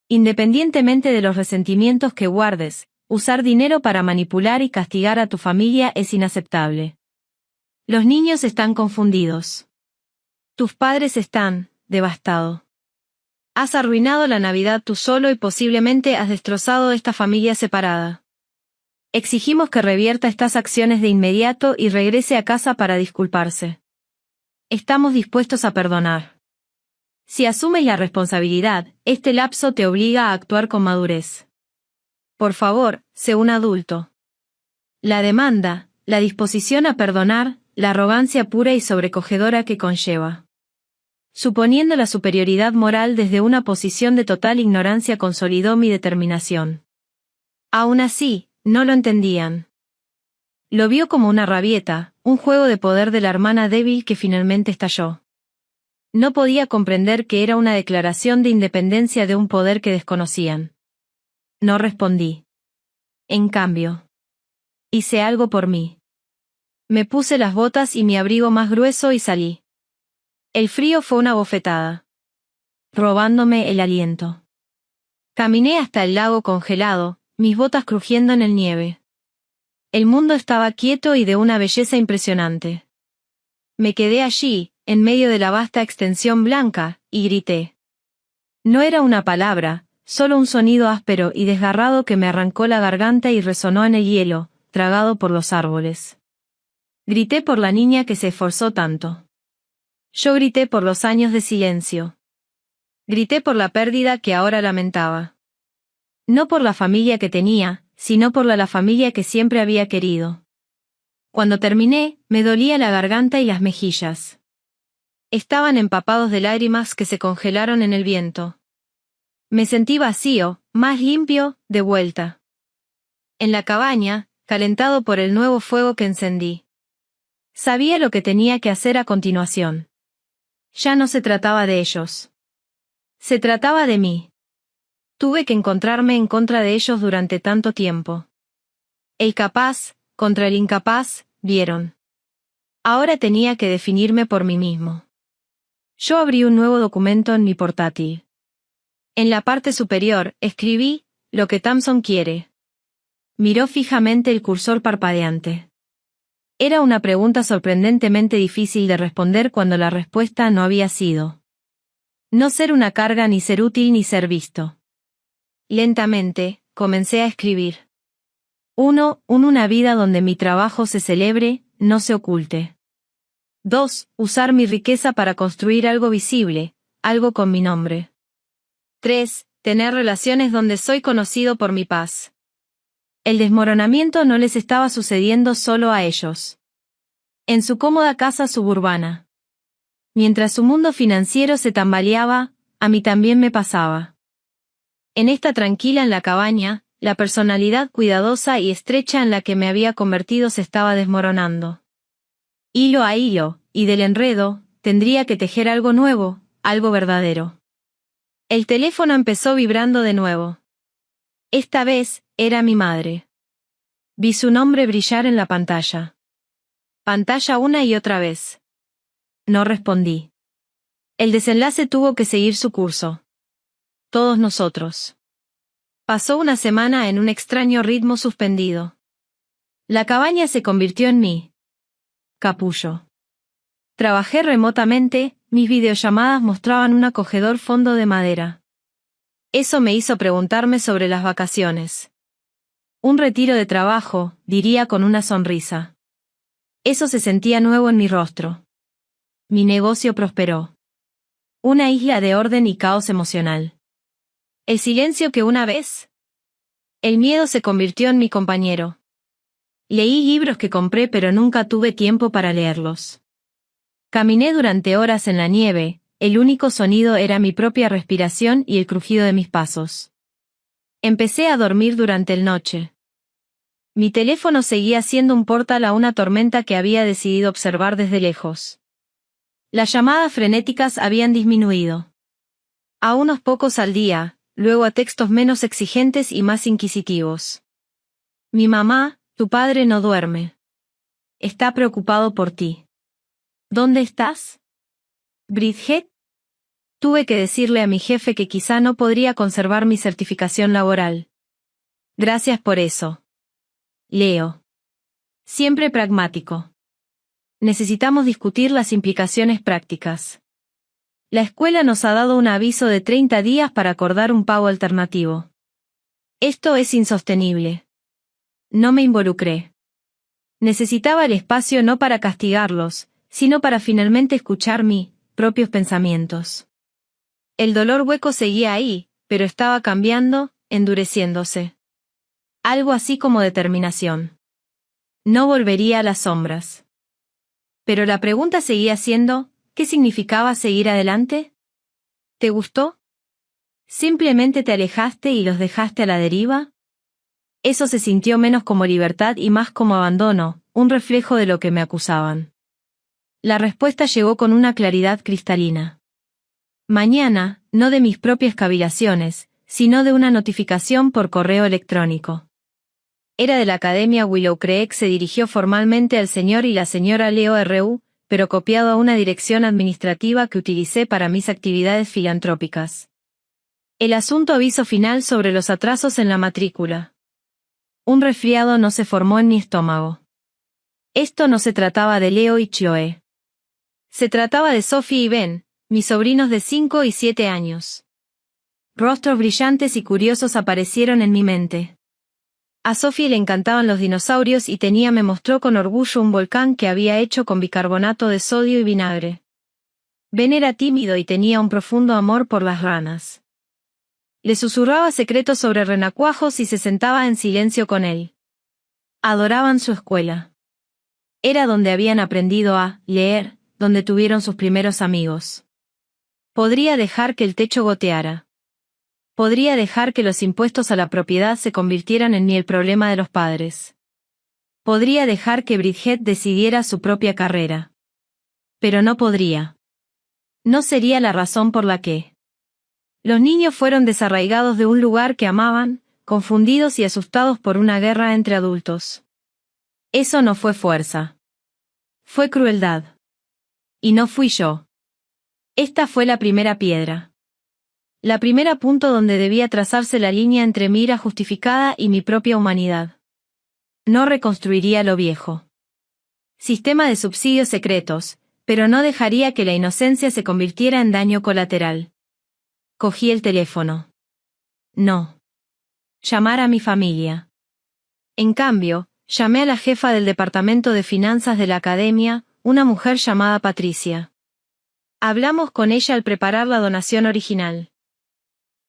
Independientemente de los resentimientos que guardes, usar dinero para manipular y castigar a tu familia es inaceptable. Los niños están confundidos. Tus padres están devastados. Has arruinado la Navidad tú solo y posiblemente has destrozado esta familia separada. Exigimos que revierta estas acciones de inmediato y regrese a casa para disculparse. Estamos dispuestos a perdonar. Si asumes la responsabilidad, este lapso te obliga a actuar con madurez. Por favor, sé un adulto. La demanda, la disposición a perdonar, la arrogancia pura y sobrecogedora que conlleva. Suponiendo la superioridad moral desde una posición de total ignorancia consolidó mi determinación. Aún así, no lo entendían. Lo vio como una rabieta, un juego de poder de la hermana débil que finalmente estalló. No podía comprender que era una declaración de independencia de un poder que desconocían. No respondí. En cambio, hice algo por mí. Me puse las botas y mi abrigo más grueso y salí. El frío fue una bofetada, robándome el aliento. Caminé hasta el lago congelado, mis botas crujiendo en el nieve. El mundo estaba quieto y de una belleza impresionante. Me quedé allí, en medio de la vasta extensión blanca, y grité. No era una palabra, solo un sonido áspero y desgarrado que me arrancó la garganta y resonó en el hielo, tragado por los árboles. Grité por la niña que se esforzó tanto. Yo grité por los años de silencio. Grité por la pérdida que ahora lamentaba. No por la familia que tenía, sino por la familia que siempre había querido. Cuando terminé, me dolía la garganta y las mejillas. Estaban empapados de lágrimas que se congelaron en el viento. Me sentí vacío, más limpio, de vuelta. En la cabaña, calentado por el nuevo fuego que encendí. Sabía lo que tenía que hacer a continuación. Ya no se trataba de ellos. Se trataba de mí. Tuve que encontrarme en contra de ellos durante tanto tiempo. El capaz, contra el incapaz, vieron. Ahora tenía que definirme por mí mismo. Yo abrí un nuevo documento en mi portátil. En la parte superior, escribí, lo que Thompson quiere. Miró fijamente el cursor parpadeante. Era una pregunta sorprendentemente difícil de responder cuando la respuesta no había sido. No ser una carga ni ser útil ni ser visto. Lentamente, comencé a escribir. 1. Una vida donde mi trabajo se celebre, no se oculte. 2. Usar mi riqueza para construir algo visible, algo con mi nombre. 3. Tener relaciones donde soy conocido por mi paz. El desmoronamiento no les estaba sucediendo solo a ellos. En su cómoda casa suburbana. Mientras su mundo financiero se tambaleaba, a mí también me pasaba. En esta tranquila en la cabaña, la personalidad cuidadosa y estrecha en la que me había convertido se estaba desmoronando. Hilo a hilo, y del enredo, tendría que tejer algo nuevo, algo verdadero. El teléfono empezó vibrando de nuevo. Esta vez, era mi madre. Vi su nombre brillar en la pantalla. Pantalla una y otra vez. No respondí. El desenlace tuvo que seguir su curso. Todos nosotros. Pasó una semana en un extraño ritmo suspendido. La cabaña se convirtió en mi capullo. Trabajé remotamente, mis videollamadas mostraban un acogedor fondo de madera. Eso me hizo preguntarme sobre las vacaciones. Un retiro de trabajo, diría con una sonrisa. Eso se sentía nuevo en mi rostro. Mi negocio prosperó. Una isla de orden y caos emocional. El silencio que una vez. El miedo se convirtió en mi compañero. Leí libros que compré pero nunca tuve tiempo para leerlos. Caminé durante horas en la nieve, el único sonido era mi propia respiración y el crujido de mis pasos. Empecé a dormir durante el noche. Mi teléfono seguía siendo un portal a una tormenta que había decidido observar desde lejos. Las llamadas frenéticas habían disminuido. A unos pocos al día, luego a textos menos exigentes y más inquisitivos. Mi mamá, tu padre no duerme. Está preocupado por ti. ¿Dónde estás? Bridget, tuve que decirle a mi jefe que quizá no podría conservar mi certificación laboral. Gracias por eso. Leo. Siempre pragmático. Necesitamos discutir las implicaciones prácticas. La escuela nos ha dado un aviso de 30 días para acordar un pago alternativo. Esto es insostenible. No me involucré. Necesitaba el espacio no para castigarlos, sino para finalmente escuchar mis propios pensamientos. El dolor hueco seguía ahí, pero estaba cambiando, endureciéndose. Algo así como determinación. No volvería a las sombras. Pero la pregunta seguía siendo, ¿qué significaba seguir adelante? ¿Te gustó? ¿Simplemente te alejaste y los dejaste a la deriva? Eso se sintió menos como libertad y más como abandono, un reflejo de lo que me acusaban. La respuesta llegó con una claridad cristalina. Mañana, no de mis propias cavilaciones, sino de una notificación por correo electrónico. Era de la Academia Willow Creek. Se dirigió formalmente al señor y la señora Leo R.U., pero copiado a una dirección administrativa que utilicé para mis actividades filantrópicas. El asunto aviso final sobre los atrasos en la matrícula. Un resfriado no se formó en mi estómago. Esto no se trataba de Leo y Chloe. Se trataba de Sophie y Ben, mis sobrinos de 5 y 7 años. Rostros brillantes y curiosos aparecieron en mi mente. A Sophie le encantaban los dinosaurios y me mostró con orgullo un volcán que había hecho con bicarbonato de sodio y vinagre. Ben era tímido y tenía un profundo amor por las ranas. Le susurraba secretos sobre renacuajos y se sentaba en silencio con él. Adoraban su escuela. Era donde habían aprendido a leer, donde tuvieron sus primeros amigos. Podría dejar que el techo goteara. Podría dejar que los impuestos a la propiedad se convirtieran en el problema de los padres. Podría dejar que Bridget decidiera su propia carrera. Pero no podría. No sería la razón por la que. Los niños fueron desarraigados de un lugar que amaban, confundidos y asustados por una guerra entre adultos. Eso no fue fuerza. Fue crueldad. Y no fui yo. Esta fue la primera piedra. La primera punto donde debía trazarse la línea entre mi ira justificada y mi propia humanidad. No reconstruiría lo viejo. Sistema de subsidios secretos, pero no dejaría que la inocencia se convirtiera en daño colateral. Cogí el teléfono. No. Llamar a mi familia. En cambio, llamé a la jefa del departamento de finanzas de la academia, una mujer llamada Patricia. Hablamos con ella al preparar la donación original.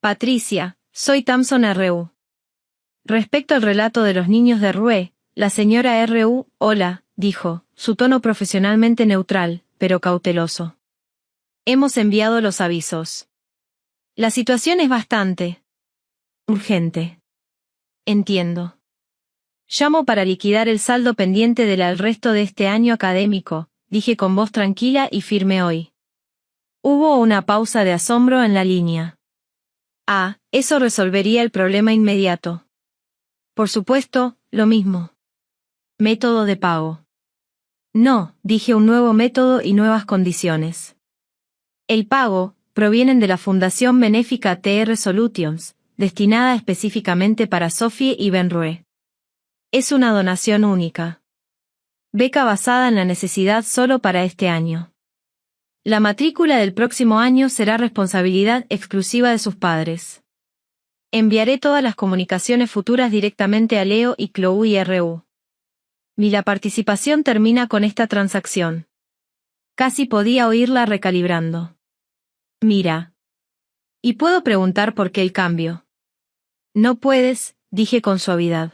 Patricia, soy Tamson R.U. Respecto al relato de los niños de Rue, la señora R.U., hola, dijo, su tono profesionalmente neutral, pero cauteloso. Hemos enviado los avisos. La situación es bastante urgente. Entiendo. Llamo para liquidar el saldo pendiente del resto de este año académico, dije con voz tranquila y firme hoy. Hubo una pausa de asombro en la línea. Ah, eso resolvería el problema inmediato. Por supuesto, lo mismo. Método de pago. No, dije un nuevo método y nuevas condiciones. El pago provienen de la Fundación Benéfica TR Solutions, destinada específicamente para Sophie y Ben Rue. Es una donación única. Beca basada en la necesidad solo para este año. La matrícula del próximo año será responsabilidad exclusiva de sus padres. Enviaré todas las comunicaciones futuras directamente a Leo y Chloe y R.U. La participación termina con esta transacción. Casi podía oírla recalibrando. Mira. ¿Y puedo preguntar por qué el cambio? No puedes, dije con suavidad.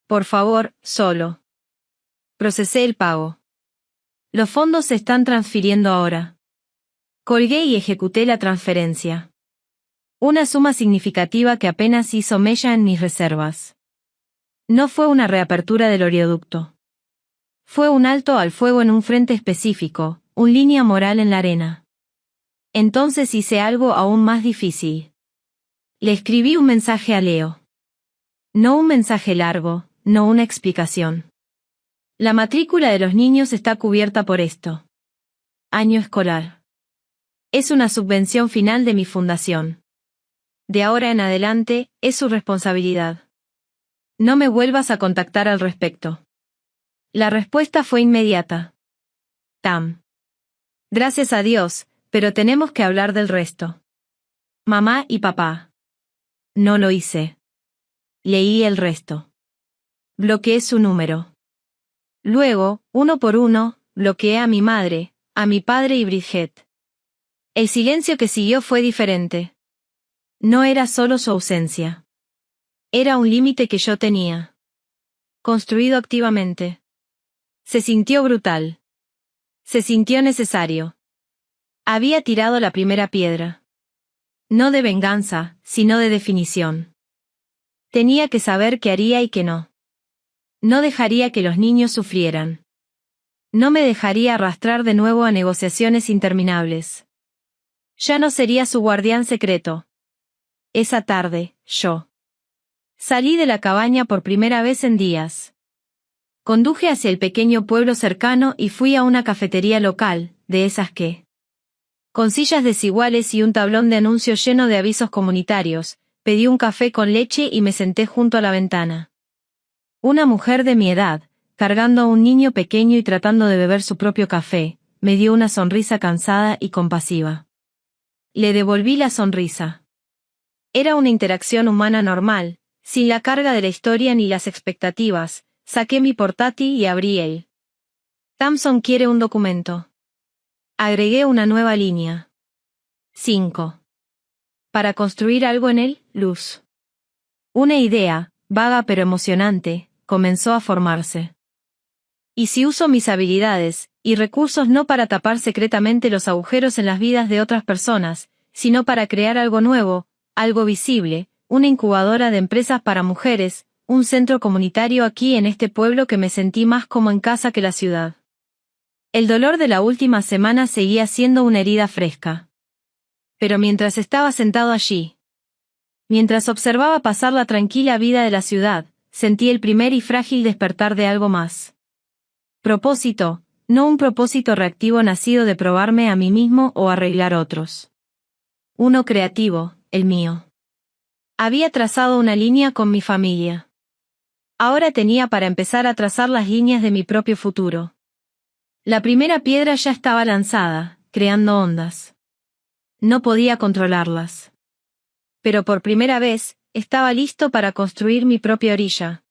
Por favor, solo. Procesé el pago. Los fondos se están transfiriendo ahora. Colgué y ejecuté la transferencia. Una suma significativa que apenas hizo mella en mis reservas. No fue una reapertura del oleoducto. Fue un alto al fuego en un frente específico, una línea moral en la arena. Entonces hice algo aún más difícil. Le escribí un mensaje a Leo. No un mensaje largo, no una explicación. La matrícula de los niños está cubierta por esto. Año escolar. Es una subvención final de mi fundación. De ahora en adelante, es su responsabilidad. No me vuelvas a contactar al respecto. La respuesta fue inmediata. Tam. Gracias a Dios, pero tenemos que hablar del resto. Mamá y papá. No lo hice. Leí el resto. Bloqueé su número. Luego, uno por uno, bloqueé a mi madre, a mi padre y Bridget. El silencio que siguió fue diferente. No era solo su ausencia. Era un límite que yo tenía. Construido activamente. Se sintió brutal. Se sintió necesario. Había tirado la primera piedra. No de venganza, sino de definición. Tenía que saber qué haría y qué no. No dejaría que los niños sufrieran. No me dejaría arrastrar de nuevo a negociaciones interminables. Ya no sería su guardián secreto. Esa tarde, yo salí de la cabaña por primera vez en días. Conduje hacia el pequeño pueblo cercano y fui a una cafetería local, de esas que, con sillas desiguales y un tablón de anuncios lleno de avisos comunitarios, pedí un café con leche y me senté junto a la ventana. Una mujer de mi edad, cargando a un niño pequeño y tratando de beber su propio café, me dio una sonrisa cansada y compasiva. Le devolví la sonrisa. Era una interacción humana normal, sin la carga de la historia ni las expectativas. Saqué mi portátil y abrí él. Thompson quiere un documento. Agregué una nueva línea. 5. Para construir algo en él, luz. Una idea, vaga pero emocionante, comenzó a formarse. ¿Y si uso mis habilidades y recursos no para tapar secretamente los agujeros en las vidas de otras personas, sino para crear algo nuevo, algo visible, una incubadora de empresas para mujeres, un centro comunitario aquí en este pueblo que me sentí más como en casa que la ciudad? El dolor de la última semana seguía siendo una herida fresca. Pero mientras estaba sentado allí, mientras observaba pasar la tranquila vida de la ciudad, sentí el primer y frágil despertar de algo más. Propósito, no un propósito reactivo nacido de probarme a mí mismo o arreglar otros. Uno creativo, el mío. Había trazado una línea con mi familia. Ahora tenía para empezar a trazar las líneas de mi propio futuro. La primera piedra ya estaba lanzada, creando ondas. No podía controlarlas. Pero por primera vez, estaba listo para construir mi propia orilla.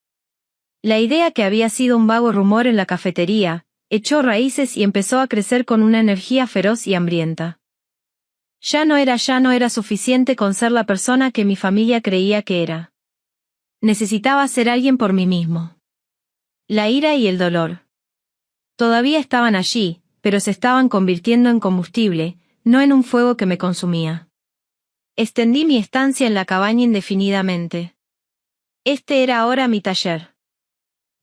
La idea que había sido un vago rumor en la cafetería, echó raíces y empezó a crecer con una energía feroz y hambrienta. Ya no era suficiente con ser la persona que mi familia creía que era. Necesitaba ser alguien por mí mismo. La ira y el dolor. Todavía estaban allí, pero se estaban convirtiendo en combustible, no en un fuego que me consumía. Extendí mi estancia en la cabaña indefinidamente. Este era ahora mi taller.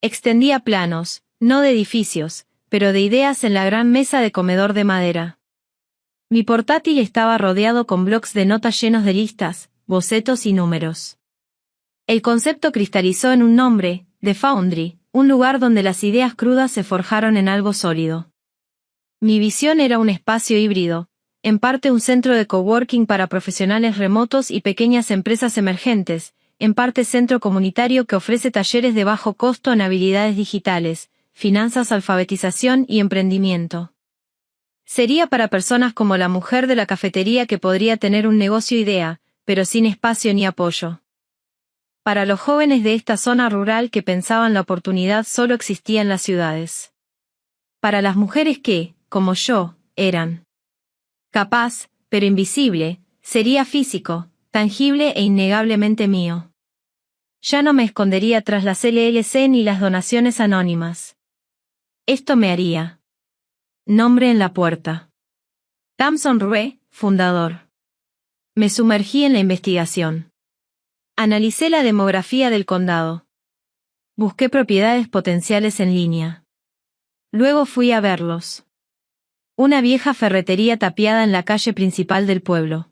Extendía planos, no de edificios, pero de ideas en la gran mesa de comedor de madera. Mi portátil estaba rodeado con blocs de notas llenos de listas, bocetos y números. El concepto cristalizó en un nombre, The Foundry, un lugar donde las ideas crudas se forjaron en algo sólido. Mi visión era un espacio híbrido, en parte un centro de coworking para profesionales remotos y pequeñas empresas emergentes, en parte centro comunitario que ofrece talleres de bajo costo en habilidades digitales, finanzas, alfabetización y emprendimiento. Sería para personas como la mujer de la cafetería que podría tener un negocio idea, pero sin espacio ni apoyo. Para los jóvenes de esta zona rural que pensaban la oportunidad solo existía en las ciudades. Para las mujeres que, como yo, eran capaz, pero invisible, sería físico, tangible e innegablemente mío. Ya no me escondería tras las LLC ni las donaciones anónimas. Esto me haría. Nombre en la puerta. Thompson Rue, fundador. Me sumergí en la investigación. Analicé la demografía del condado. Busqué propiedades potenciales en línea. Luego fui a verlos. Una vieja ferretería tapiada en la calle principal del pueblo.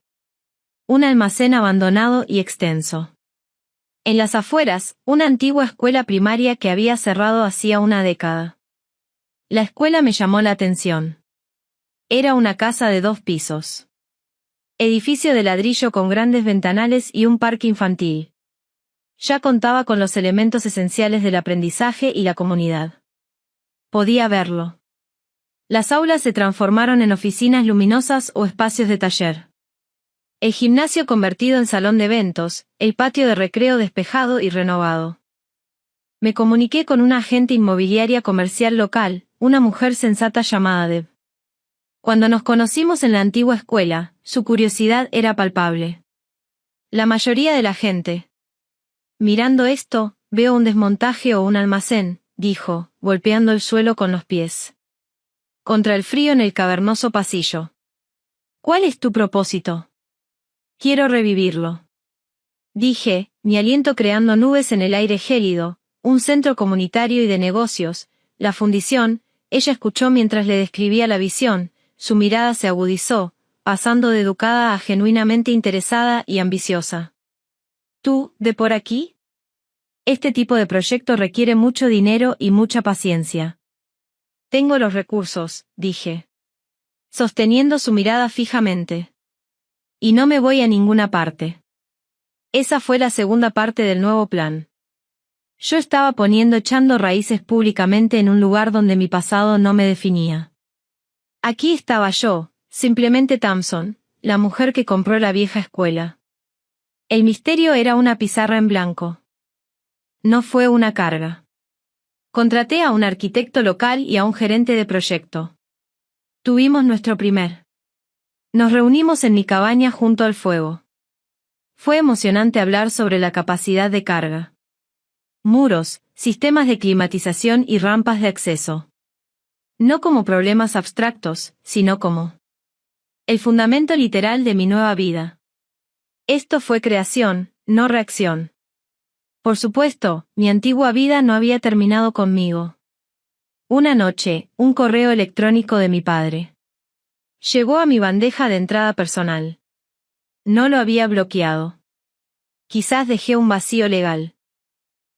Un almacén abandonado y extenso. En las afueras, una antigua escuela primaria que había cerrado hacía una década. La escuela me llamó la atención. Era una casa de 2 pisos. Edificio de ladrillo con grandes ventanales y un parque infantil. Ya contaba con los elementos esenciales del aprendizaje y la comunidad. Podía verlo. Las aulas se transformaron en oficinas luminosas o espacios de taller. El gimnasio convertido en salón de eventos, el patio de recreo despejado y renovado. Me comuniqué con una agente inmobiliaria comercial local, una mujer sensata llamada Deb. Cuando nos conocimos en la antigua escuela, su curiosidad era palpable. La mayoría de la gente. Mirando esto, veo un desmontaje o un almacén, dijo, golpeando el suelo con los pies. Contra el frío en el cavernoso pasillo. ¿Cuál es tu propósito? Quiero revivirlo. Dije, mi aliento creando nubes en el aire gélido, un centro comunitario y de negocios, la fundición. Ella escuchó mientras le describía la visión, su mirada se agudizó, pasando de educada a genuinamente interesada y ambiciosa. ¿Tú, de por aquí? Este tipo de proyecto requiere mucho dinero y mucha paciencia. Tengo los recursos, dije. Sosteniendo su mirada fijamente. Y no me voy a ninguna parte. Esa fue la segunda parte del nuevo plan. Yo estaba echando raíces públicamente en un lugar donde mi pasado no me definía. Aquí estaba yo, simplemente Thompson, la mujer que compró la vieja escuela. El misterio era una pizarra en blanco. No fue una carga. Contraté a un arquitecto local y a un gerente de proyecto. Tuvimos nuestro primer. Nos reunimos en mi cabaña junto al fuego. Fue emocionante hablar sobre la capacidad de carga. Muros, sistemas de climatización y rampas de acceso. No como problemas abstractos, sino como el fundamento literal de mi nueva vida. Esto fue creación, no reacción. Por supuesto, mi antigua vida no había terminado conmigo. Una noche, un correo electrónico de mi padre. Llegó a mi bandeja de entrada personal. No lo había bloqueado. Quizás dejé un vacío legal.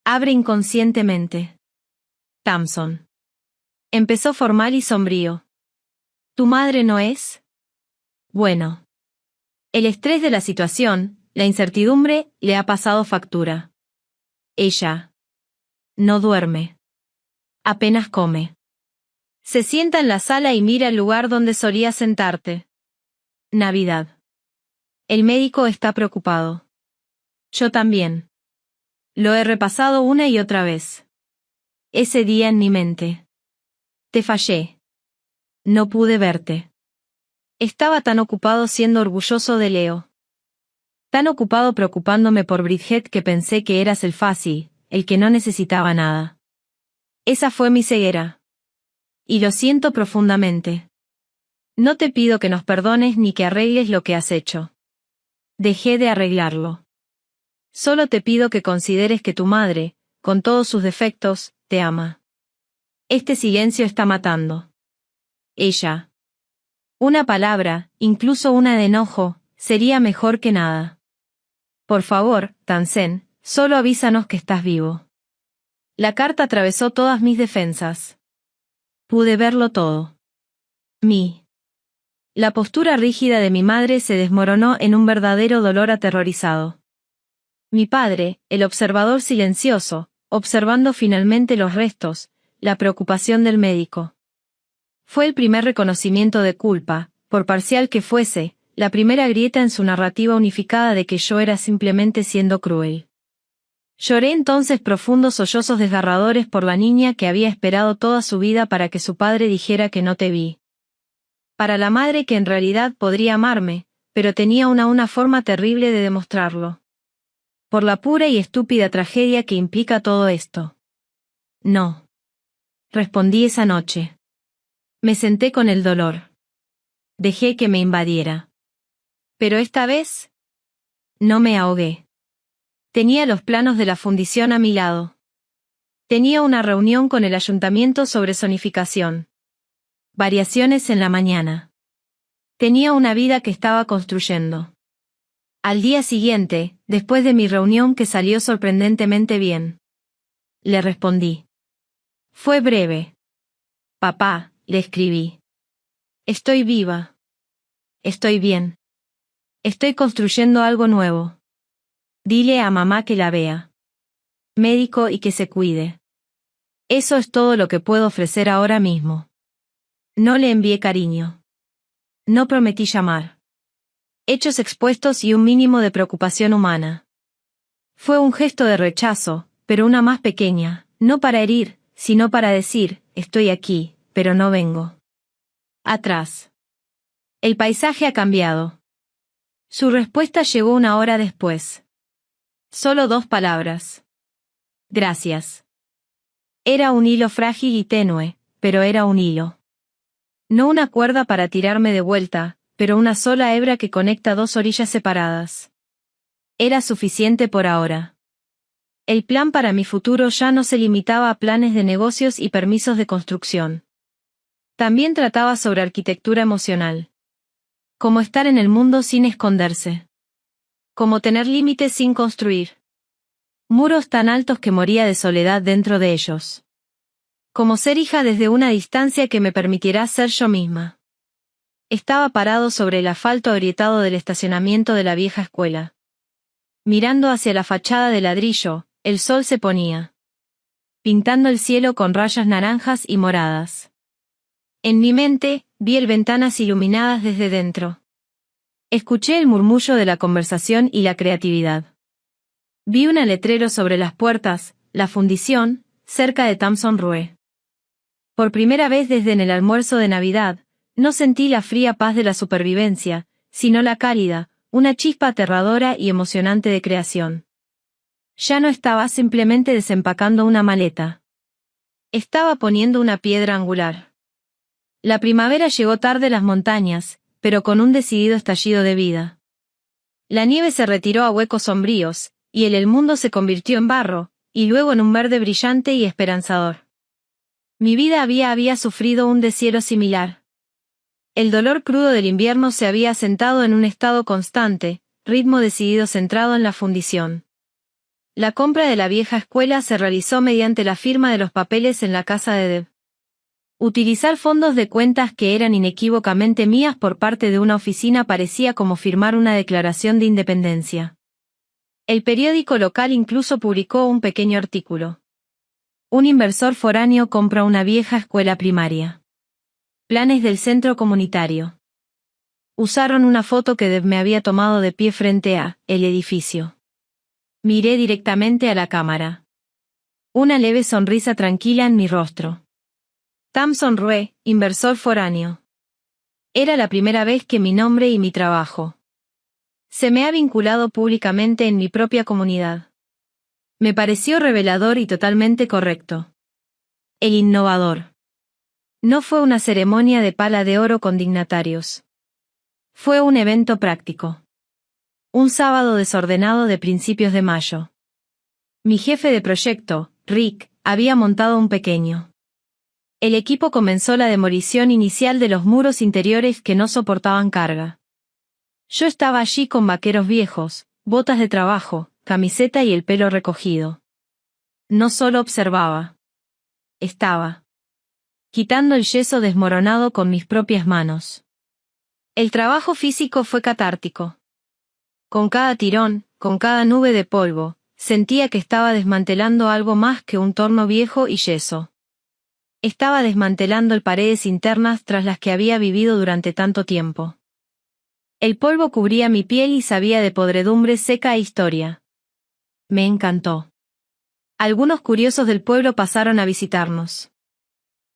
Abre inconscientemente. Thompson. Empezó formal y sombrío. ¿Tu madre no es? Bueno. El estrés de la situación, la incertidumbre, le ha pasado factura. Ella. No duerme. Apenas come. Se sienta en la sala y mira el lugar donde solía sentarte. Navidad. El médico está preocupado. Yo también. Lo he repasado una y otra vez. Ese día en mi mente. Te fallé. No pude verte. Estaba tan ocupado siendo orgulloso de Leo. Tan ocupado preocupándome por Bridget que pensé que eras el fácil, el que no necesitaba nada. Esa fue mi ceguera. Y lo siento profundamente. No te pido que nos perdones ni que arregles lo que has hecho. Dejé de arreglarlo. Solo te pido que consideres que tu madre, con todos sus defectos, te ama. Este silencio está matando. Ella. Una palabra, incluso una de enojo, sería mejor que nada. Por favor, Tansen, solo avísanos que estás vivo. La carta atravesó todas mis defensas. Pude verlo todo. La postura rígida de mi madre se desmoronó en un verdadero dolor aterrorizado. Mi padre, el observador silencioso, observando finalmente los restos, la preocupación del médico. Fue el primer reconocimiento de culpa, por parcial que fuese, la primera grieta en su narrativa unificada de que yo era simplemente siendo cruel. Lloré entonces profundos sollozos desgarradores por la niña que había esperado toda su vida para que su padre dijera que no te vi. Para la madre que en realidad podría amarme, pero tenía una forma terrible de demostrarlo. Por la pura y estúpida tragedia que implica todo esto. No. Respondí esa noche. Me senté con el dolor. Dejé que me invadiera. Pero esta vez, no me ahogué. Tenía los planos de la fundición a mi lado. Tenía una reunión con el ayuntamiento sobre zonificación. Variaciones en la mañana. Tenía una vida que estaba construyendo. Al día siguiente, después de mi reunión que salió sorprendentemente bien. Le respondí. Fue breve. Papá, le escribí. Estoy viva. Estoy bien. Estoy construyendo algo nuevo. Dile a mamá que la vea. Médico y que se cuide. Eso es todo lo que puedo ofrecer ahora mismo. No le envié cariño. No prometí llamar. Hechos expuestos y un mínimo de preocupación humana. Fue un gesto de rechazo, pero una más pequeña, no para herir, sino para decir, estoy aquí, pero no vengo. Atrás. El paisaje ha cambiado. Su respuesta llegó una hora después. Solo 2 palabras. Gracias. Era un hilo frágil y tenue, pero era un hilo. No una cuerda para tirarme de vuelta, pero una sola hebra que conecta 2 orillas separadas. Era suficiente por ahora. El plan para mi futuro ya no se limitaba a planes de negocios y permisos de construcción. También trataba sobre arquitectura emocional. Cómo estar en el mundo sin esconderse. Cómo tener límites sin construir. Muros tan altos que moría de soledad dentro de ellos. Como ser hija desde una distancia que me permitirá ser yo misma. Estaba parado sobre el asfalto agrietado del estacionamiento de la vieja escuela. Mirando hacia la fachada de ladrillo, el sol se ponía. Pintando el cielo con rayas naranjas y moradas. En mi mente, vi el ventanas iluminadas desde dentro. Escuché el murmullo de la conversación y la creatividad. Vi un letrero sobre las puertas, la fundición, cerca de Thomson Rue. Por primera vez desde en el almuerzo de Navidad, no sentí la fría paz de la supervivencia, sino la cálida, una chispa aterradora y emocionante de creación. Ya no estaba simplemente desempacando una maleta. Estaba poniendo una piedra angular. La primavera llegó tarde a las montañas, pero con un decidido estallido de vida. La nieve se retiró a huecos sombríos, y el mundo se convirtió en barro, y luego en un verde brillante y esperanzador. Mi vida había sufrido un deshielo similar. El dolor crudo del invierno se había asentado en un estado constante, ritmo decidido centrado en la fundición. La compra de la vieja escuela se realizó mediante la firma de los papeles en la casa de Deb. Utilizar fondos de cuentas que eran inequívocamente mías por parte de una oficina parecía como firmar una declaración de independencia. El periódico local incluso publicó un pequeño artículo. Un inversor foráneo compra una vieja escuela primaria. Planes del centro comunitario. Usaron una foto que Deb me había tomado de pie frente a el edificio. Miré directamente a la cámara. Una leve sonrisa tranquila en mi rostro. Thomson Rue, inversor foráneo. Era la primera vez que mi nombre y mi trabajo se me ha vinculado públicamente en mi propia comunidad. Me pareció revelador y totalmente correcto. El innovador. No fue una ceremonia de pala de oro con dignatarios. Fue un evento práctico. Un sábado desordenado de principios de mayo. Mi jefe de proyecto, Rick, había montado un pequeño. El equipo comenzó la demolición inicial de los muros interiores que no soportaban carga. Yo estaba allí con vaqueros viejos, botas de trabajo, camiseta y el pelo recogido. No solo observaba. Estaba quitando el yeso desmoronado con mis propias manos. El trabajo físico fue catártico. Con cada tirón, con cada nube de polvo, sentía que estaba desmantelando algo más que un torno viejo y yeso. Estaba desmantelando las paredes internas tras las que había vivido durante tanto tiempo. El polvo cubría mi piel y sabía de podredumbre seca e historia. Me encantó. Algunos curiosos del pueblo pasaron a visitarnos.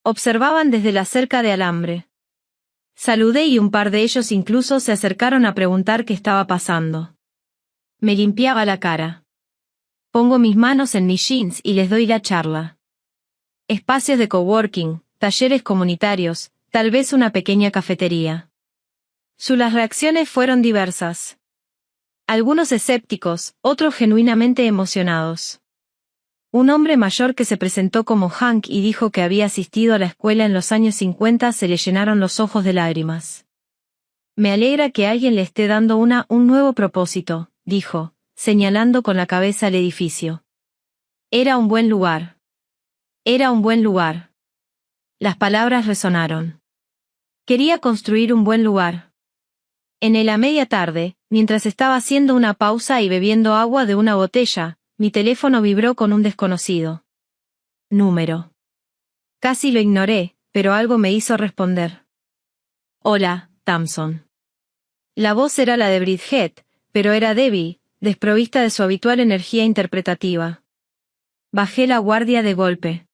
Observaban desde la cerca de alambre. Saludé y un par de ellos incluso se acercaron a preguntar qué estaba pasando. Me limpiaba la cara. Pongo mis manos en mis jeans y les doy la charla. Espacios de coworking, talleres comunitarios, tal vez una pequeña cafetería. Las reacciones fueron diversas. Algunos escépticos, otros genuinamente emocionados. Un hombre mayor que se presentó como Hank y dijo que había asistido a la escuela en los años 50 se le llenaron los ojos de lágrimas. Me alegra que alguien le esté dando un nuevo propósito, dijo, señalando con la cabeza el edificio. Era un buen lugar. Era un buen lugar. Las palabras resonaron. Quería construir un buen lugar. A media tarde, mientras estaba haciendo una pausa y bebiendo agua de una botella, mi teléfono vibró con un desconocido número. Casi lo ignoré, pero algo me hizo responder. Hola, Thompson. La voz era la de Bridget, pero era débil, desprovista de su habitual energía interpretativa. Bajé la guardia de golpe.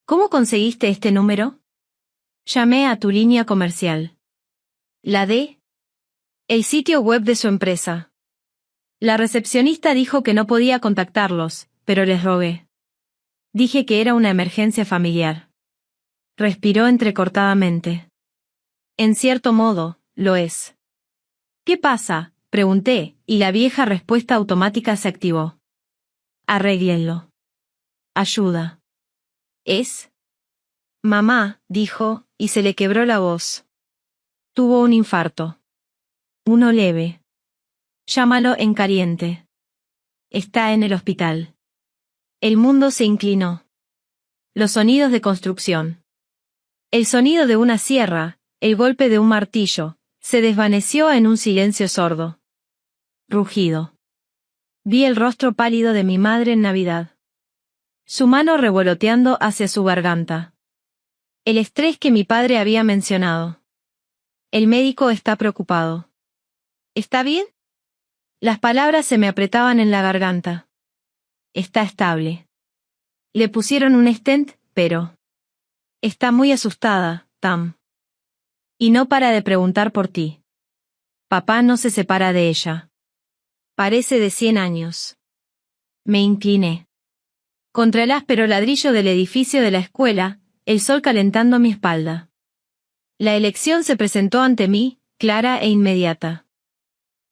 ¿Cómo conseguiste este número? Llamé a tu línea comercial. ¿La de? El sitio web de su empresa. La recepcionista dijo que no podía contactarlos, pero les rogué. Dije que era una emergencia familiar. Respiró entrecortadamente. En cierto modo, lo es. ¿Qué pasa?, pregunté, y la vieja respuesta automática se activó. Arréglenlo. Ayuda. ¿Es? Mamá, dijo, y se le quebró la voz. Tuvo un infarto. Uno leve. Llámalo en caliente. Está en el hospital. El mundo se inclinó. Los sonidos de construcción. El sonido de una sierra, el golpe de un martillo, se desvaneció en un silencio sordo. Rugido. Vi el rostro pálido de mi madre en Navidad. Su mano revoloteando hacia su garganta. El estrés que mi padre había mencionado. El médico está preocupado. ¿Está bien? Las palabras se me apretaban en la garganta. Está estable. Le pusieron un stent, pero... Está muy asustada, Tam. Y no para de preguntar por ti. Papá no se separa de ella. Parece de 100 años. Me incliné. Contra el áspero ladrillo del edificio de la escuela, el sol calentando mi espalda. La elección se presentó ante mí, clara e inmediata.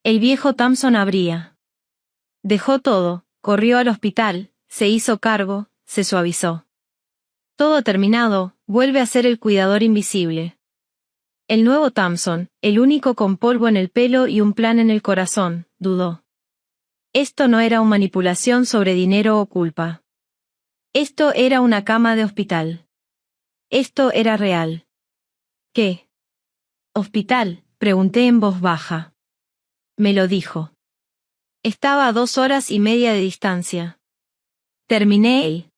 El viejo Thompson abría. Dejó todo, corrió al hospital, se hizo cargo, se suavizó. Todo terminado, vuelve a ser el cuidador invisible. El nuevo Thompson, el único con polvo en el pelo y un plan en el corazón, dudó. Esto no era una manipulación sobre dinero o culpa. Esto era una cama de hospital. Esto era real. ¿Qué? ¿Hospital?, pregunté en voz baja. Me lo dijo. Estaba a 2 horas y media de distancia. Terminé y...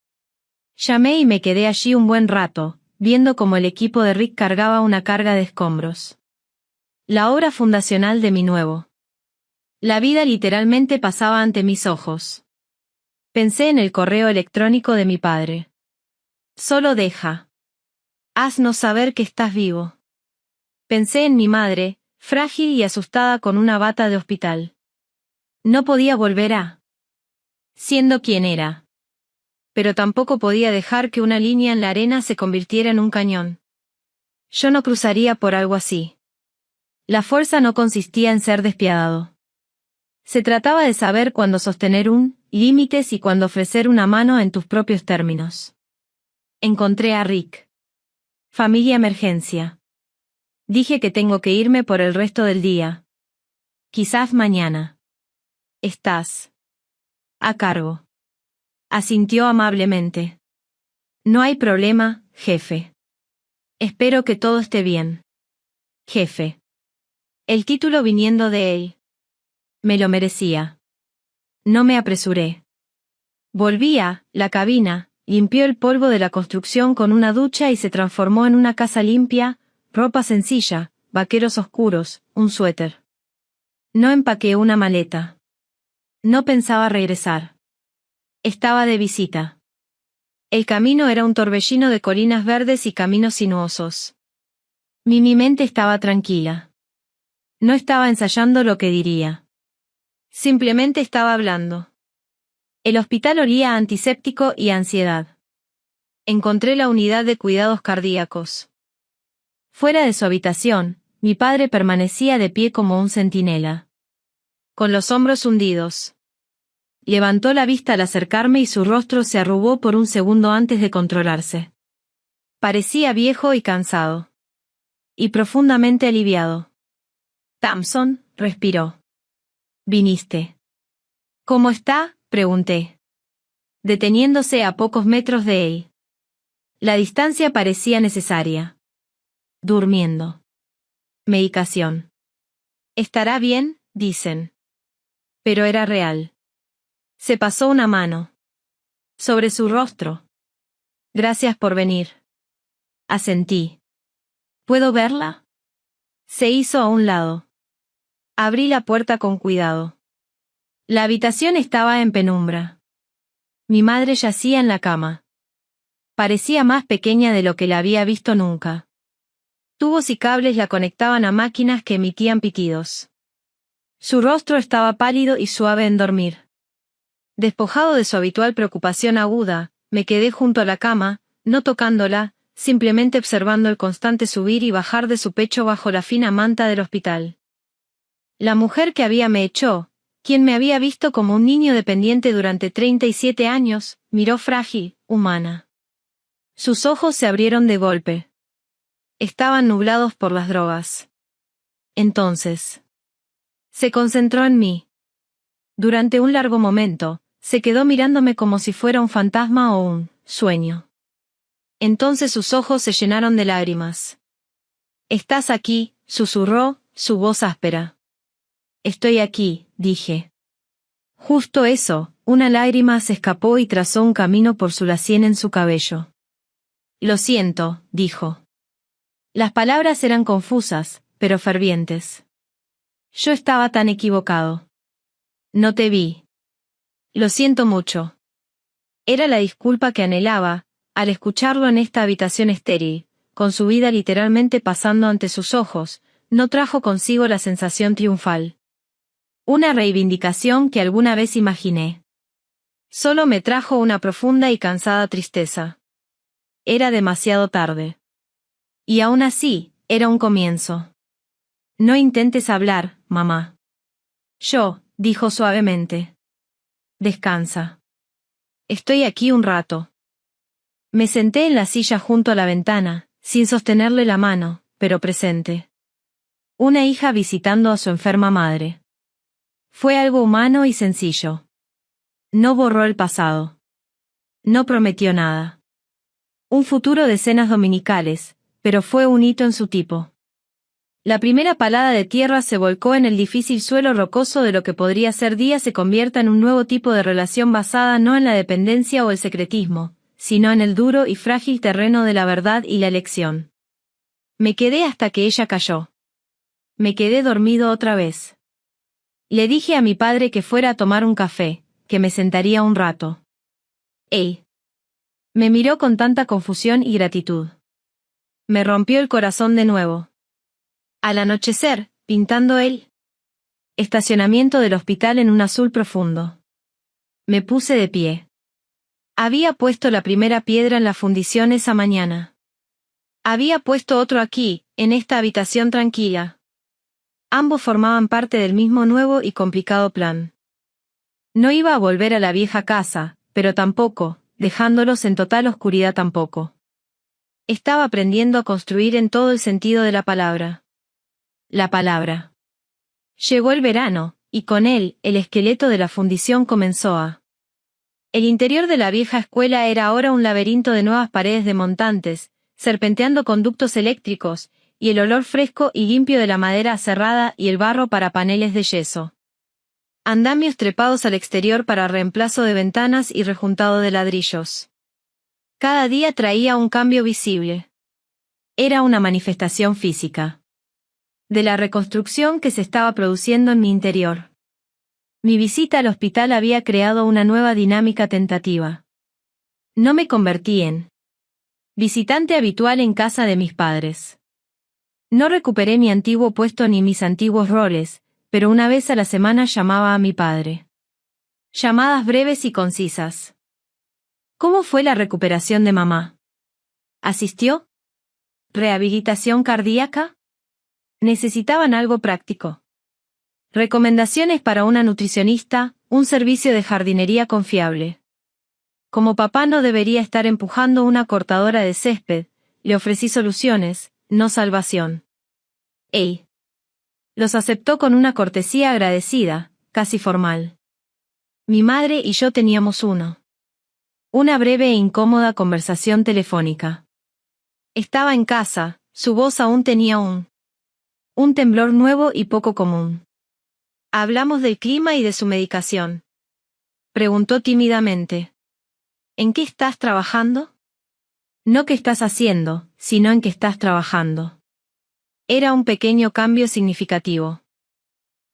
Llamé y me quedé allí un buen rato, viendo cómo el equipo de Rick cargaba una carga de escombros. La obra fundacional de mi nuevo. La vida literalmente pasaba ante mis ojos. Pensé en el correo electrónico de mi padre. Solo deja. Haznos saber que estás vivo. Pensé en mi madre, frágil y asustada con una bata de hospital. No podía volver a... siendo quien era. Pero tampoco podía dejar que una línea en la arena se convirtiera en un cañón. Yo no cruzaría por algo así. La fuerza no consistía en ser despiadado. Se trataba de saber cuándo sostener límites y cuándo ofrecer una mano en tus propios términos. Encontré a Rick. Familia emergencia. Dije que tengo que irme por el resto del día. Quizás mañana. Estás a cargo. Asintió amablemente. No hay problema, jefe. Espero que todo esté bien. Jefe. El título viniendo de él. Me lo merecía. No me apresuré. Volví a la cabina, limpió el polvo de la construcción con una ducha y se transformó en una casa limpia, ropa sencilla, vaqueros oscuros, un suéter. No empaqué una maleta. No pensaba regresar. Estaba de visita. El camino era un torbellino de colinas verdes y caminos sinuosos. Mi mente estaba tranquila. No estaba ensayando lo que diría. Simplemente estaba hablando. El hospital olía a antiséptico y a ansiedad. Encontré la unidad de cuidados cardíacos. Fuera de su habitación, mi padre permanecía de pie como un centinela. Con los hombros hundidos. Levantó la vista al acercarme y su rostro se arrugó por un segundo antes de controlarse. Parecía viejo y cansado. Y profundamente aliviado. Thompson, respiró. Viniste. ¿Cómo está?, pregunté. Deteniéndose a pocos metros de él. La distancia parecía necesaria. Durmiendo. Medicación. Estará bien, dicen. Pero era real. Se pasó una mano sobre su rostro. Gracias por venir. Asentí. ¿Puedo verla? Se hizo a un lado. Abrí la puerta con cuidado. La habitación estaba en penumbra. Mi madre yacía en la cama. Parecía más pequeña de lo que la había visto nunca. Tubos y cables la conectaban a máquinas que emitían pitidos. Su rostro estaba pálido y suave en dormir. Despojado de su habitual preocupación aguda, me quedé junto a la cama, no tocándola, simplemente observando el constante subir y bajar de su pecho bajo la fina manta del hospital. La mujer que había me echó, quien me había visto como un niño dependiente durante 37 años, miró frágil, humana. Sus ojos se abrieron de golpe. Estaban nublados por las drogas. Entonces, se concentró en mí. Durante un largo momento, se quedó mirándome como si fuera un fantasma o un sueño. Entonces sus ojos se llenaron de lágrimas. «Estás aquí», susurró, su voz áspera. «Estoy aquí», dije. Justo eso, una lágrima se escapó y trazó un camino por su sien en su cabello. «Lo siento», dijo. Las palabras eran confusas, pero fervientes. Yo estaba tan equivocado. No te vi. Lo siento mucho. Era la disculpa que anhelaba, al escucharlo en esta habitación estéril, con su vida literalmente pasando ante sus ojos, no trajo consigo la sensación triunfal. Una reivindicación que alguna vez imaginé. Solo me trajo una profunda y cansada tristeza. Era demasiado tarde. Y aún así, era un comienzo. No intentes hablar, mamá. Yo, dijo suavemente. Descansa. Estoy aquí un rato. Me senté en la silla junto a la ventana, sin sostenerle la mano, pero presente. Una hija visitando a su enferma madre. Fue algo humano y sencillo. No borró el pasado. No prometió nada. Un futuro de cenas dominicales, pero fue un hito en su tipo. La primera palada de tierra se volcó en el difícil suelo rocoso de lo que podría ser día se convierta en un nuevo tipo de relación basada no en la dependencia o el secretismo, sino en el duro y frágil terreno de la verdad y la elección. Me quedé hasta que ella cayó. Me quedé dormido otra vez. Le dije a mi padre que fuera a tomar un café, que me sentaría un rato. ¡Ey! Me miró con tanta confusión y gratitud. Me rompió el corazón de nuevo. Al anochecer, pintando el estacionamiento del hospital en un azul profundo. Me puse de pie. Había puesto la primera piedra en la fundición esa mañana. Había puesto otro aquí, en esta habitación tranquila. Ambos formaban parte del mismo nuevo y complicado plan. No iba a volver a la vieja casa, pero tampoco, dejándolos en total oscuridad tampoco. Estaba aprendiendo a construir en todo el sentido de la palabra. La palabra. Llegó el verano, y con él, el esqueleto de la fundición comenzó a... El interior de la vieja escuela era ahora un laberinto de nuevas paredes de montantes, serpenteando conductos eléctricos, y el olor fresco y limpio de la madera aserrada y el barro para paneles de yeso. Andamios trepados al exterior para reemplazo de ventanas y rejuntado de ladrillos. Cada día traía un cambio visible. Era una manifestación física. De la reconstrucción que se estaba produciendo en mi interior. Mi visita al hospital había creado una nueva dinámica tentativa. No me convertí en visitante habitual en casa de mis padres. No recuperé mi antiguo puesto ni mis antiguos roles, pero una vez a la semana llamaba a mi padre. Llamadas breves y concisas. ¿Cómo fue la recuperación de mamá? ¿Asistió? ¿Rehabilitación cardíaca? Necesitaban algo práctico. Recomendaciones para una nutricionista, un servicio de jardinería confiable. Como papá no debería estar empujando una cortadora de césped, le ofrecí soluciones, no salvación. ¡Ey! Los aceptó con una cortesía agradecida, casi formal. Mi madre y yo teníamos una breve e incómoda conversación telefónica. Estaba en casa, su voz aún tenía un Un temblor nuevo y poco común. Hablamos del clima y de su medicación. Preguntó tímidamente. ¿En qué estás trabajando? No qué estás haciendo, sino en qué estás trabajando. Era un pequeño cambio significativo.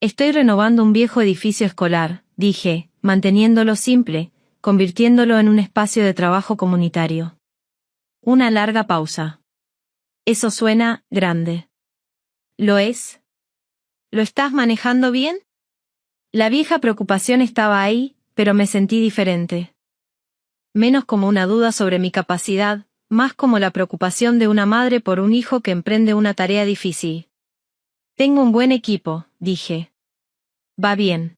Estoy renovando un viejo edificio escolar, dije, manteniéndolo simple, convirtiéndolo en un espacio de trabajo comunitario. Una larga pausa. Eso suena grande. ¿Lo es? ¿Lo estás manejando bien? La vieja preocupación estaba ahí, pero me sentí diferente. Menos como una duda sobre mi capacidad, más como la preocupación de una madre por un hijo que emprende una tarea difícil. Tengo un buen equipo, dije. Va bien.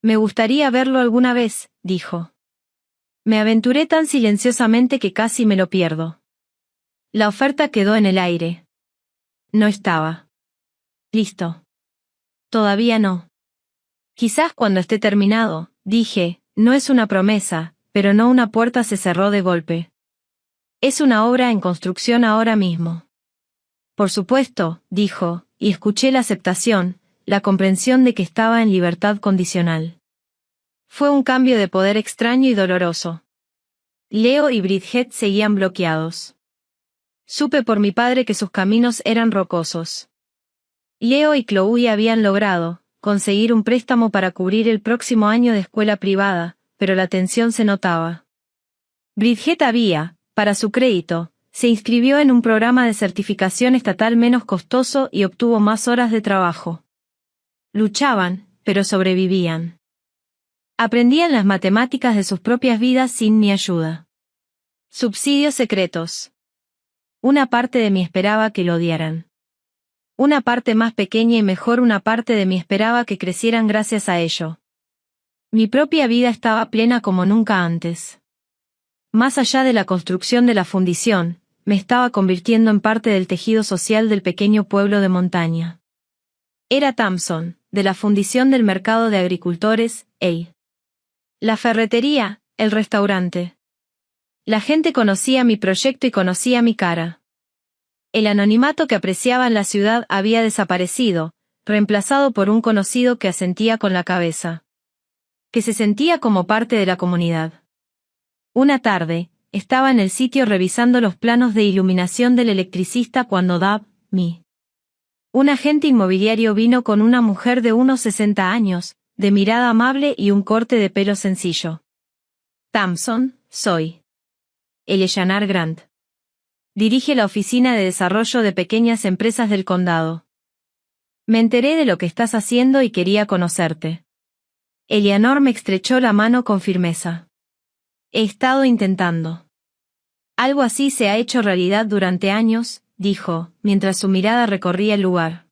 Me gustaría verlo alguna vez, dijo. Me aventuré tan silenciosamente que casi me lo pierdo. La oferta quedó en el aire. No estaba. Listo. Todavía no. Quizás cuando esté terminado, dije, no es una promesa, pero no una puerta se cerró de golpe. Es una obra en construcción ahora mismo. Por supuesto, dijo, y escuché la aceptación, la comprensión de que estaba en libertad condicional. Fue un cambio de poder extraño y doloroso. Leo y Bridget seguían bloqueados. Supe por mi padre que sus caminos eran rocosos. Leo y Chloe habían logrado conseguir un préstamo para cubrir el próximo año de escuela privada, pero la tensión se notaba. Bridget había, para su crédito, se inscribió en un programa de certificación estatal menos costoso y obtuvo más horas de trabajo. Luchaban, pero sobrevivían. Aprendían las matemáticas de sus propias vidas sin mi ayuda. Subsidios secretos. Una parte de mí esperaba que lo odiaran. Una parte más pequeña y mejor una parte de mí esperaba que crecieran gracias a ello. Mi propia vida estaba plena como nunca antes. Más allá de la construcción de la fundición, me estaba convirtiendo en parte del tejido social del pequeño pueblo de montaña. Era Thompson, de la fundición del mercado de agricultores, la ferretería, el restaurante. La gente conocía mi proyecto y conocía mi cara. El anonimato que apreciaba en la ciudad había desaparecido, reemplazado por un conocido que asentía con la cabeza. Que se sentía como parte de la comunidad. Una tarde, estaba en el sitio revisando los planos de iluminación del electricista cuando un agente inmobiliario vino con una mujer de unos 60 años, de mirada amable y un corte de pelo sencillo. Thompson, soy. Eleanor Grant. Dirige la Oficina de Desarrollo de Pequeñas Empresas del Condado. Me enteré de lo que estás haciendo y quería conocerte. Eleanor me estrechó la mano con firmeza. He estado intentando. Algo así se ha hecho realidad durante años, dijo, mientras su mirada recorría el lugar.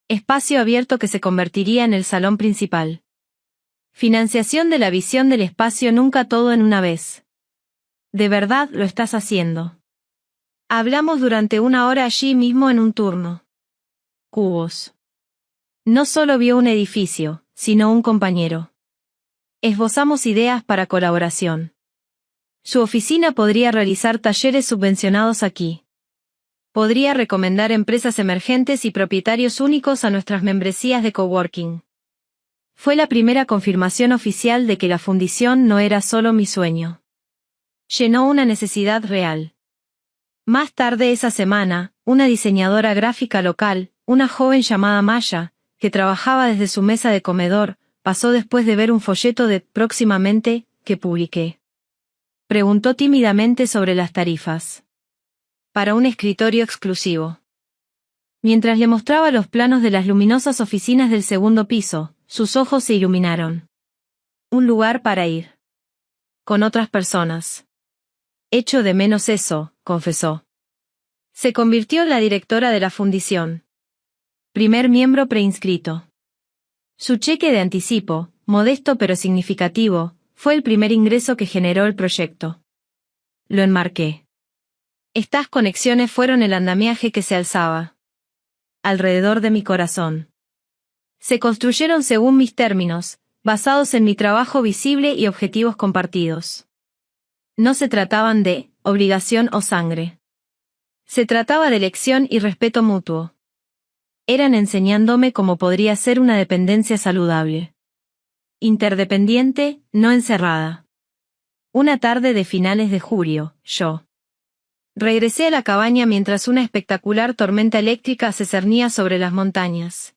Espacio abierto que se convertiría en el salón principal. Financiación de la visión del espacio nunca todo en una vez. De verdad lo estás haciendo. Hablamos durante una hora allí mismo en un turno. Cubos. No solo vio un edificio, sino un compañero. Esbozamos ideas para colaboración. Su oficina podría realizar talleres subvencionados aquí. Podría recomendar empresas emergentes y propietarios únicos a nuestras membresías de coworking. Fue la primera confirmación oficial de que la fundición no era solo mi sueño. Llenó una necesidad real. Más tarde esa semana, una diseñadora gráfica local, una joven llamada Maya, que trabajaba desde su mesa de comedor, pasó después de ver un folleto de próximamente que publiqué. Preguntó tímidamente sobre las tarifas. Para un escritorio exclusivo. Mientras le mostraba los planos de las luminosas oficinas del segundo piso, sus ojos se iluminaron. Un lugar para ir. Con otras personas. Echo de menos eso, confesó. Se convirtió en la directora de la fundición. Primer miembro preinscrito. Su cheque de anticipo, modesto pero significativo, fue el primer ingreso que generó el proyecto. Lo enmarqué. Estas conexiones fueron el andamiaje que se alzaba alrededor de mi corazón. Se construyeron según mis términos, basados en mi trabajo visible y objetivos compartidos. No se trataban de obligación o sangre. Se trataba de elección y respeto mutuo. Eran enseñándome cómo podría ser una dependencia saludable. Interdependiente, no encerrada. Una tarde de finales de julio, yo regresé a la cabaña mientras una espectacular tormenta eléctrica se cernía sobre las montañas.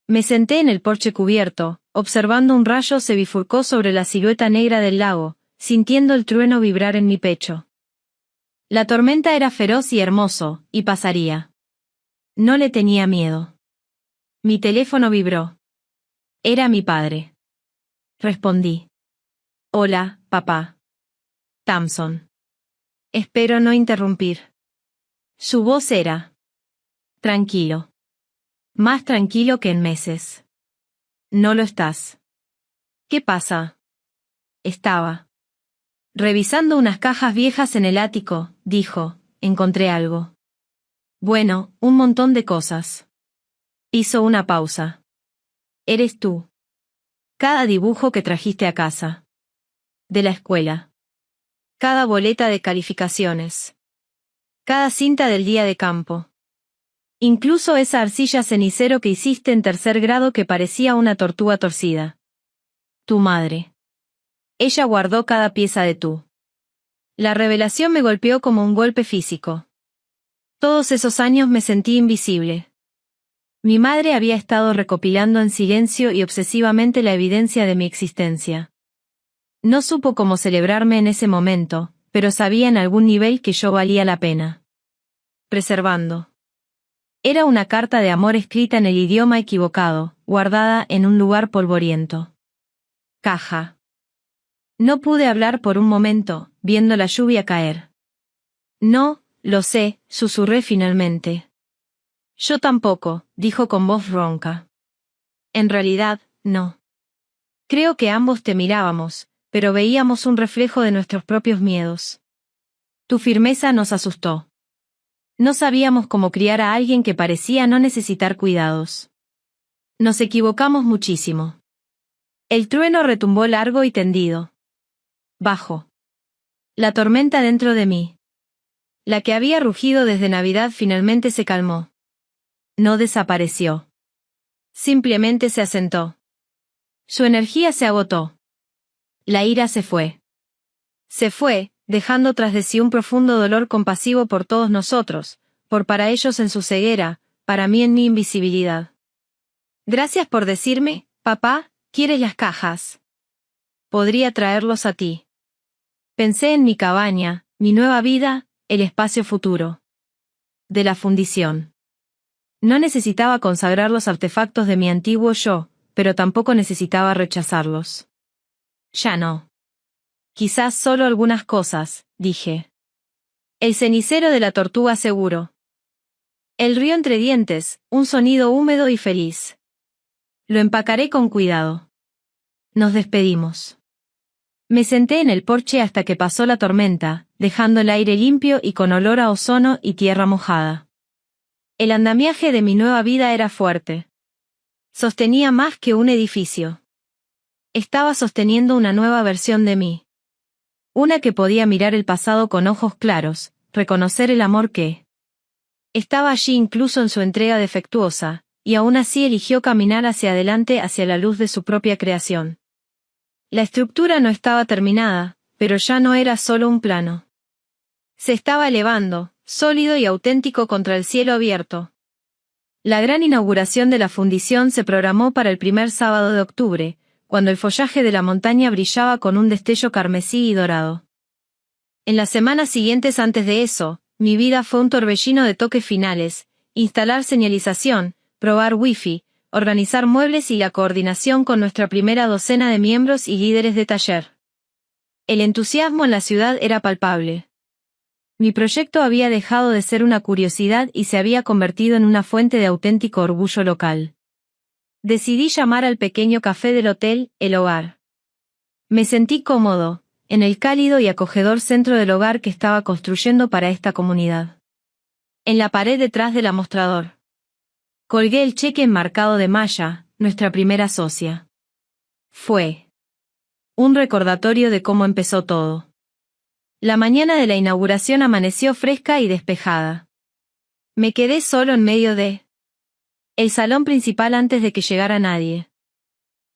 Me senté en el porche cubierto, observando un rayo se bifurcó sobre la silueta negra del lago, sintiendo el trueno vibrar en mi pecho. La tormenta era feroz y hermoso, y pasaría. No le tenía miedo. Mi teléfono vibró. Era mi padre. Respondí. Hola, papá. Thompson. Espero no interrumpir. Su voz era tranquilo. Más tranquilo que en meses. No lo estás. ¿Qué pasa? Estaba revisando unas cajas viejas en el ático, dijo, encontré algo. Bueno, un montón de cosas. Hizo una pausa. Eres tú. Cada dibujo que trajiste a casa. De la escuela. Cada boleta de calificaciones. Cada cinta del día de campo. Incluso esa arcilla cenicero que hiciste en 3er grado que parecía una tortuga torcida. Tu madre. Ella guardó cada pieza de tú. La revelación me golpeó como un golpe físico. Todos esos años me sentí invisible. Mi madre había estado recopilando en silencio y obsesivamente la evidencia de mi existencia. No supo cómo celebrarme en ese momento, pero sabía en algún nivel que yo valía la pena. Preservando. Era una carta de amor escrita en el idioma equivocado, guardada en un lugar polvoriento. Caja. No pude hablar por un momento, viendo la lluvia caer. No, lo sé, susurré finalmente. Yo tampoco, dijo con voz ronca. En realidad, no. Creo que ambos te mirábamos, pero veíamos un reflejo de nuestros propios miedos. Tu firmeza nos asustó. No sabíamos cómo criar a alguien que parecía no necesitar cuidados. Nos equivocamos muchísimo. El trueno retumbó largo y tendido. Bajo. La tormenta dentro de mí. La que había rugido desde Navidad finalmente se calmó. No desapareció. Simplemente se asentó. Su energía se agotó. La ira se fue. Se fue, dejando tras de sí un profundo dolor compasivo por todos nosotros, para ellos en su ceguera, para mí en mi invisibilidad. Gracias por decirme, papá, ¿quieres las cajas? Podría traerlos a ti. Pensé en mi cabaña, mi nueva vida, el espacio futuro. De la fundición. No necesitaba consagrar los artefactos de mi antiguo yo, pero tampoco necesitaba rechazarlos. Ya no. Quizás solo algunas cosas, dije. El cenicero de la tortuga seguro. El río entre dientes, un sonido húmedo y feliz. Lo empacaré con cuidado. Nos despedimos. Me senté en el porche hasta que pasó la tormenta, dejando el aire limpio y con olor a ozono y tierra mojada. El andamiaje de mi nueva vida era fuerte. Sostenía más que un edificio. Estaba sosteniendo una nueva versión de mí. Una que podía mirar el pasado con ojos claros, reconocer el amor que estaba allí incluso en su entrega defectuosa, y aún así eligió caminar hacia adelante hacia la luz de su propia creación. La estructura no estaba terminada, pero ya no era solo un plano. Se estaba elevando, sólido y auténtico contra el cielo abierto. La gran inauguración de la fundición se programó para el primer sábado de octubre, cuando el follaje de la montaña brillaba con un destello carmesí y dorado. En las semanas siguientes antes de eso, mi vida fue un torbellino de toques finales, instalar señalización, probar wifi, organizar muebles y la coordinación con nuestra primera docena de miembros y líderes de taller. El entusiasmo en la ciudad era palpable. Mi proyecto había dejado de ser una curiosidad y se había convertido en una fuente de auténtico orgullo local. Decidí llamar al pequeño café del hotel, El Hogar. Me sentí cómodo, en el cálido y acogedor centro del hogar que estaba construyendo para esta comunidad. En la pared detrás del mostrador. Colgué el cheque enmarcado de Maya, nuestra primera socia. Fue un recordatorio de cómo empezó todo. La mañana de la inauguración amaneció fresca y despejada. Me quedé solo en medio de el salón principal antes de que llegara nadie.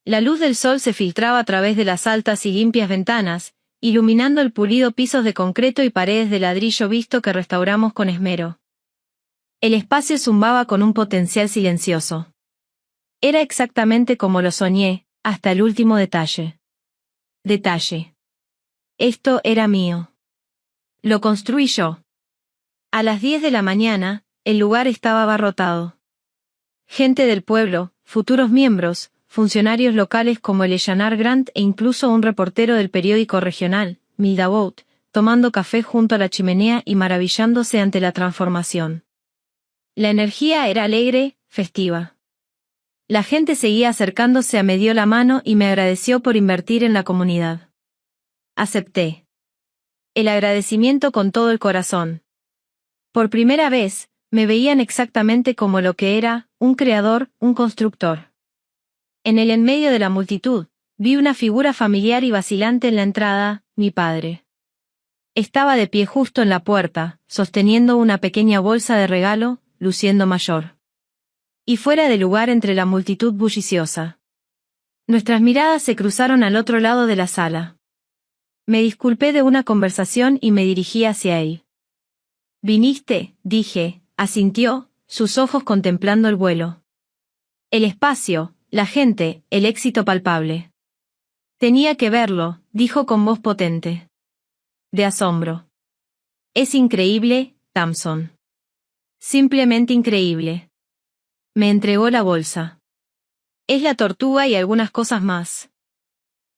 La luz del sol se filtraba a través de las altas y limpias ventanas, iluminando el pulido pisos de concreto y paredes de ladrillo visto que restauramos con esmero. El espacio zumbaba con un potencial silencioso. Era exactamente como lo soñé, hasta el último detalle. Detalle. Esto era mío. Lo construí yo. A las 10 de la mañana, el lugar estaba abarrotado. Gente del pueblo, futuros miembros, funcionarios locales como Eleanor Grant e incluso un reportero del periódico regional, Mildabout, tomando café junto a la chimenea y maravillándose ante la transformación. La energía era alegre, festiva. La gente seguía acercándose, me dio la mano y me agradeció por invertir en la comunidad. Acepté. El agradecimiento con todo el corazón. Por primera vez, me veían exactamente como lo que era, un creador, un constructor. En medio de la multitud, vi una figura familiar y vacilante en la entrada, mi padre. Estaba de pie justo en la puerta, sosteniendo una pequeña bolsa de regalo, luciendo mayor. Y fuera de lugar entre la multitud bulliciosa. Nuestras miradas se cruzaron al otro lado de la sala. Me disculpé de una conversación y me dirigí hacia él. «¿Viniste?», dije, asintió, sus ojos contemplando el vuelo. El espacio, la gente, el éxito palpable. «Tenía que verlo», dijo con voz potente. De asombro. «Es increíble, Thompson. Simplemente increíble». Me entregó la bolsa. «Es la tortuga y algunas cosas más».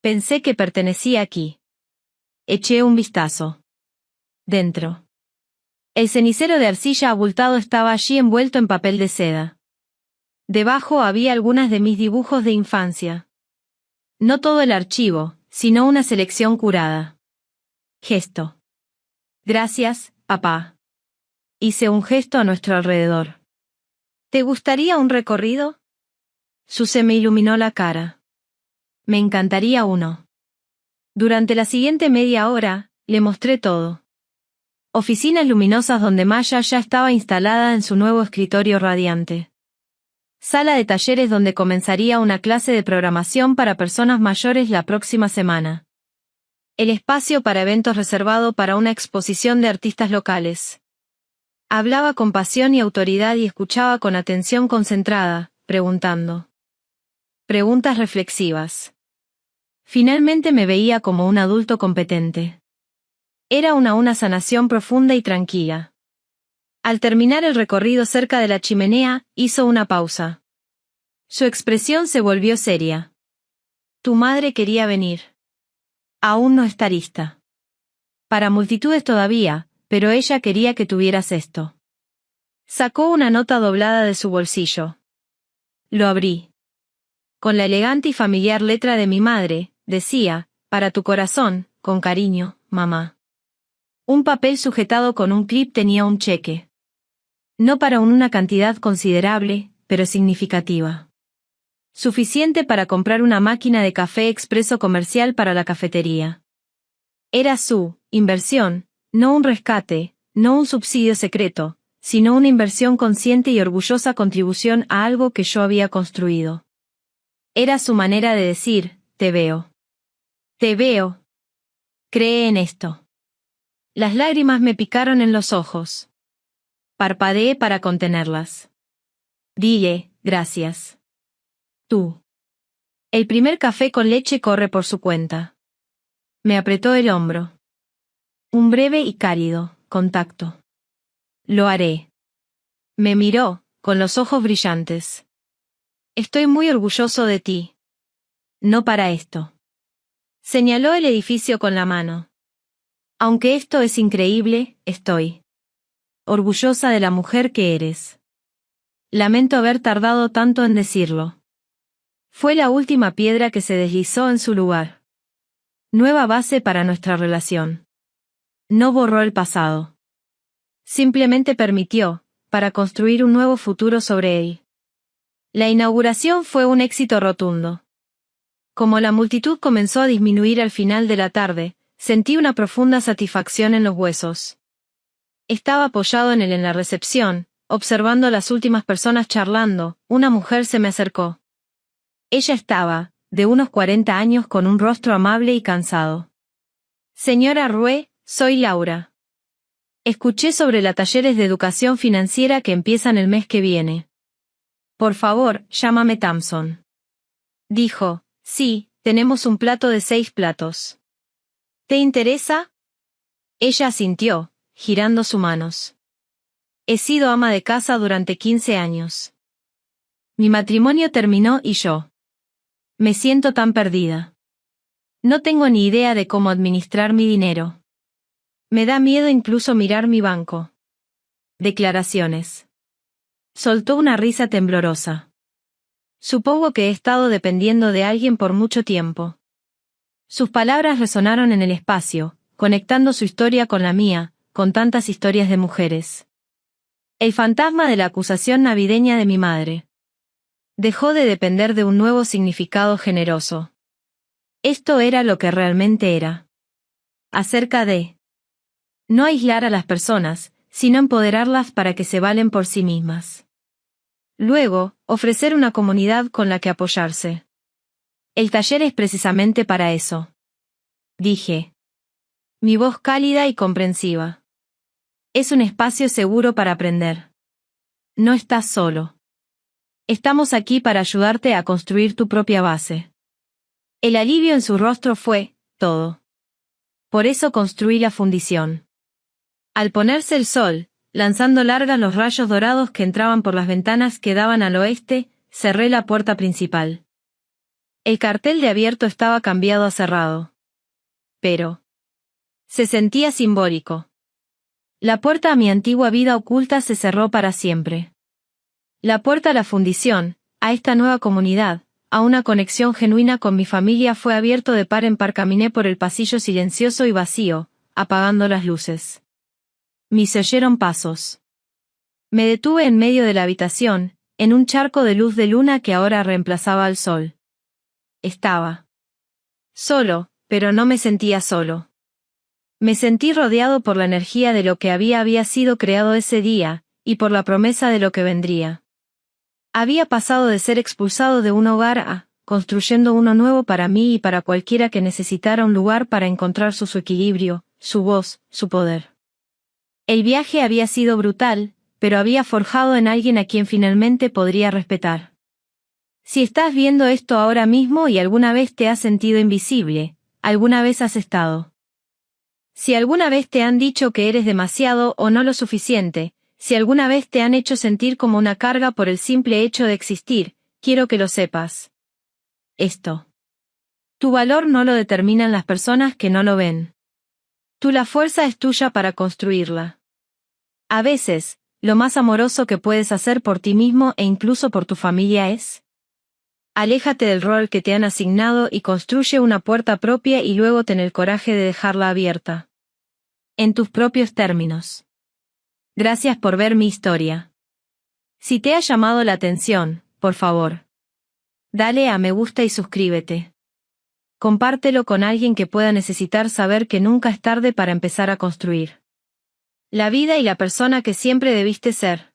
Pensé que pertenecía aquí. Eché un vistazo. Dentro. El cenicero de arcilla abultado estaba allí envuelto en papel de seda. Debajo había algunas de mis dibujos de infancia. No todo el archivo, sino una selección curada. Gesto. «Gracias, papá». Hice un gesto a nuestro alrededor. «¿Te gustaría un recorrido?» Se me iluminó la cara. «Me encantaría uno». Durante la siguiente media hora, le mostré todo. Oficinas luminosas donde Maya ya estaba instalada en su nuevo escritorio radiante. Sala de talleres donde comenzaría una clase de programación para personas mayores la próxima semana. El espacio para eventos reservado para una exposición de artistas locales. Hablaba con pasión y autoridad y escuchaba con atención concentrada, preguntando. Preguntas reflexivas. Finalmente me veía como un adulto competente. Era una sanación profunda y tranquila. Al terminar el recorrido cerca de la chimenea, hizo una pausa. Su expresión se volvió seria. «Tu madre quería venir. Aún no está lista. Para multitudes todavía, pero ella quería que tuvieras esto». Sacó una nota doblada de su bolsillo. Lo abrí. Con la elegante y familiar letra de mi madre, decía, «Para tu corazón, con cariño, mamá». Un papel sujetado con un clip tenía un cheque. No para una cantidad considerable, pero significativa. Suficiente para comprar una máquina de café expreso comercial para la cafetería. Era su inversión, no un rescate, no un subsidio secreto, sino una inversión consciente y orgullosa contribución a algo que yo había construido. Era su manera de decir, «Te veo. Te veo. Cree en esto». Las lágrimas me picaron en los ojos. Parpadeé para contenerlas. Dile, «Gracias. Tú». El primer café con leche corre por su cuenta. Me apretó el hombro. Un breve y cálido contacto. «Lo haré». Me miró, con los ojos brillantes. «Estoy muy orgulloso de ti». «No para esto». Señaló el edificio con la mano. «Aunque esto es increíble, estoy orgullosa de la mujer que eres. Lamento haber tardado tanto en decirlo». Fue la última piedra que se deslizó en su lugar. Nueva base para nuestra relación. No borró el pasado. Simplemente permitió, para construir un nuevo futuro sobre él. La inauguración fue un éxito rotundo. Como la multitud comenzó a disminuir al final de la tarde, sentí una profunda satisfacción en los huesos. Estaba apoyado en la recepción, observando a las últimas personas charlando, una mujer se me acercó. Ella estaba, de unos 40 años, con un rostro amable y cansado. Señora Rue, soy Laura. Escuché sobre los talleres de educación financiera que empiezan el mes que viene. Por favor, llámame Thompson. Dijo, sí, tenemos un plato de 6 platos. ¿Te interesa? Ella asintió, girando sus manos. He sido ama de casa durante 15 años. Mi matrimonio terminó y yo. Me siento tan perdida. No tengo ni idea de cómo administrar mi dinero. Me da miedo incluso mirar mi banco. Declaraciones. Soltó una risa temblorosa. Supongo que he estado dependiendo de alguien por mucho tiempo. Sus palabras resonaron en el espacio, conectando su historia con la mía, con tantas historias de mujeres. El fantasma de la acusación navideña de mi madre. Dejó de depender de un nuevo significado generoso. Esto era lo que realmente era. Acerca de no aislar a las personas, sino empoderarlas para que se valen por sí mismas. Luego, ofrecer una comunidad con la que apoyarse. El taller es precisamente para eso. Dije. Mi voz cálida y comprensiva. Es un espacio seguro para aprender. No estás solo. Estamos aquí para ayudarte a construir tu propia base. El alivio en su rostro fue todo. Por eso construí la fundición. Al ponerse el sol, lanzando largas los rayos dorados que entraban por las ventanas que daban al oeste, cerré la puerta principal. El cartel de abierto estaba cambiado a cerrado. Pero se sentía simbólico. La puerta a mi antigua vida oculta se cerró para siempre. La puerta a la fundición, a esta nueva comunidad, a una conexión genuina con mi familia fue abierto de par en par. Caminé por el pasillo silencioso y vacío, apagando las luces. Se oyeron pasos. Me detuve en medio de la habitación, en un charco de luz de luna que ahora reemplazaba al sol. Estaba solo, pero no me sentía solo. Me sentí rodeado por la energía de lo que había sido creado ese día, y por la promesa de lo que vendría. Había pasado de ser expulsado de un hogar a construyendo uno nuevo para mí y para cualquiera que necesitara un lugar para encontrar su equilibrio, su voz, su poder. El viaje había sido brutal, pero había forjado en alguien a quien finalmente podría respetar. Si estás viendo esto ahora mismo y alguna vez te has sentido invisible, alguna vez has estado. Si alguna vez te han dicho que eres demasiado o no lo suficiente, si alguna vez te han hecho sentir como una carga por el simple hecho de existir, quiero que lo sepas. Esto. Tu valor no lo determinan las personas que no lo ven. La fuerza es tuya para construirla. A veces, lo más amoroso que puedes hacer por ti mismo e incluso por tu familia es aléjate del rol que te han asignado y construye una puerta propia y luego ten el coraje de dejarla abierta. En tus propios términos. Gracias por ver mi historia. Si te ha llamado la atención, por favor, dale a me gusta y suscríbete. Compártelo con alguien que pueda necesitar saber que nunca es tarde para empezar a construir la vida y la persona que siempre debiste ser.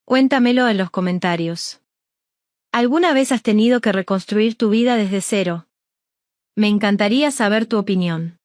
Cuéntamelo en los comentarios. ¿Alguna vez has tenido que reconstruir tu vida desde cero? Me encantaría saber tu opinión.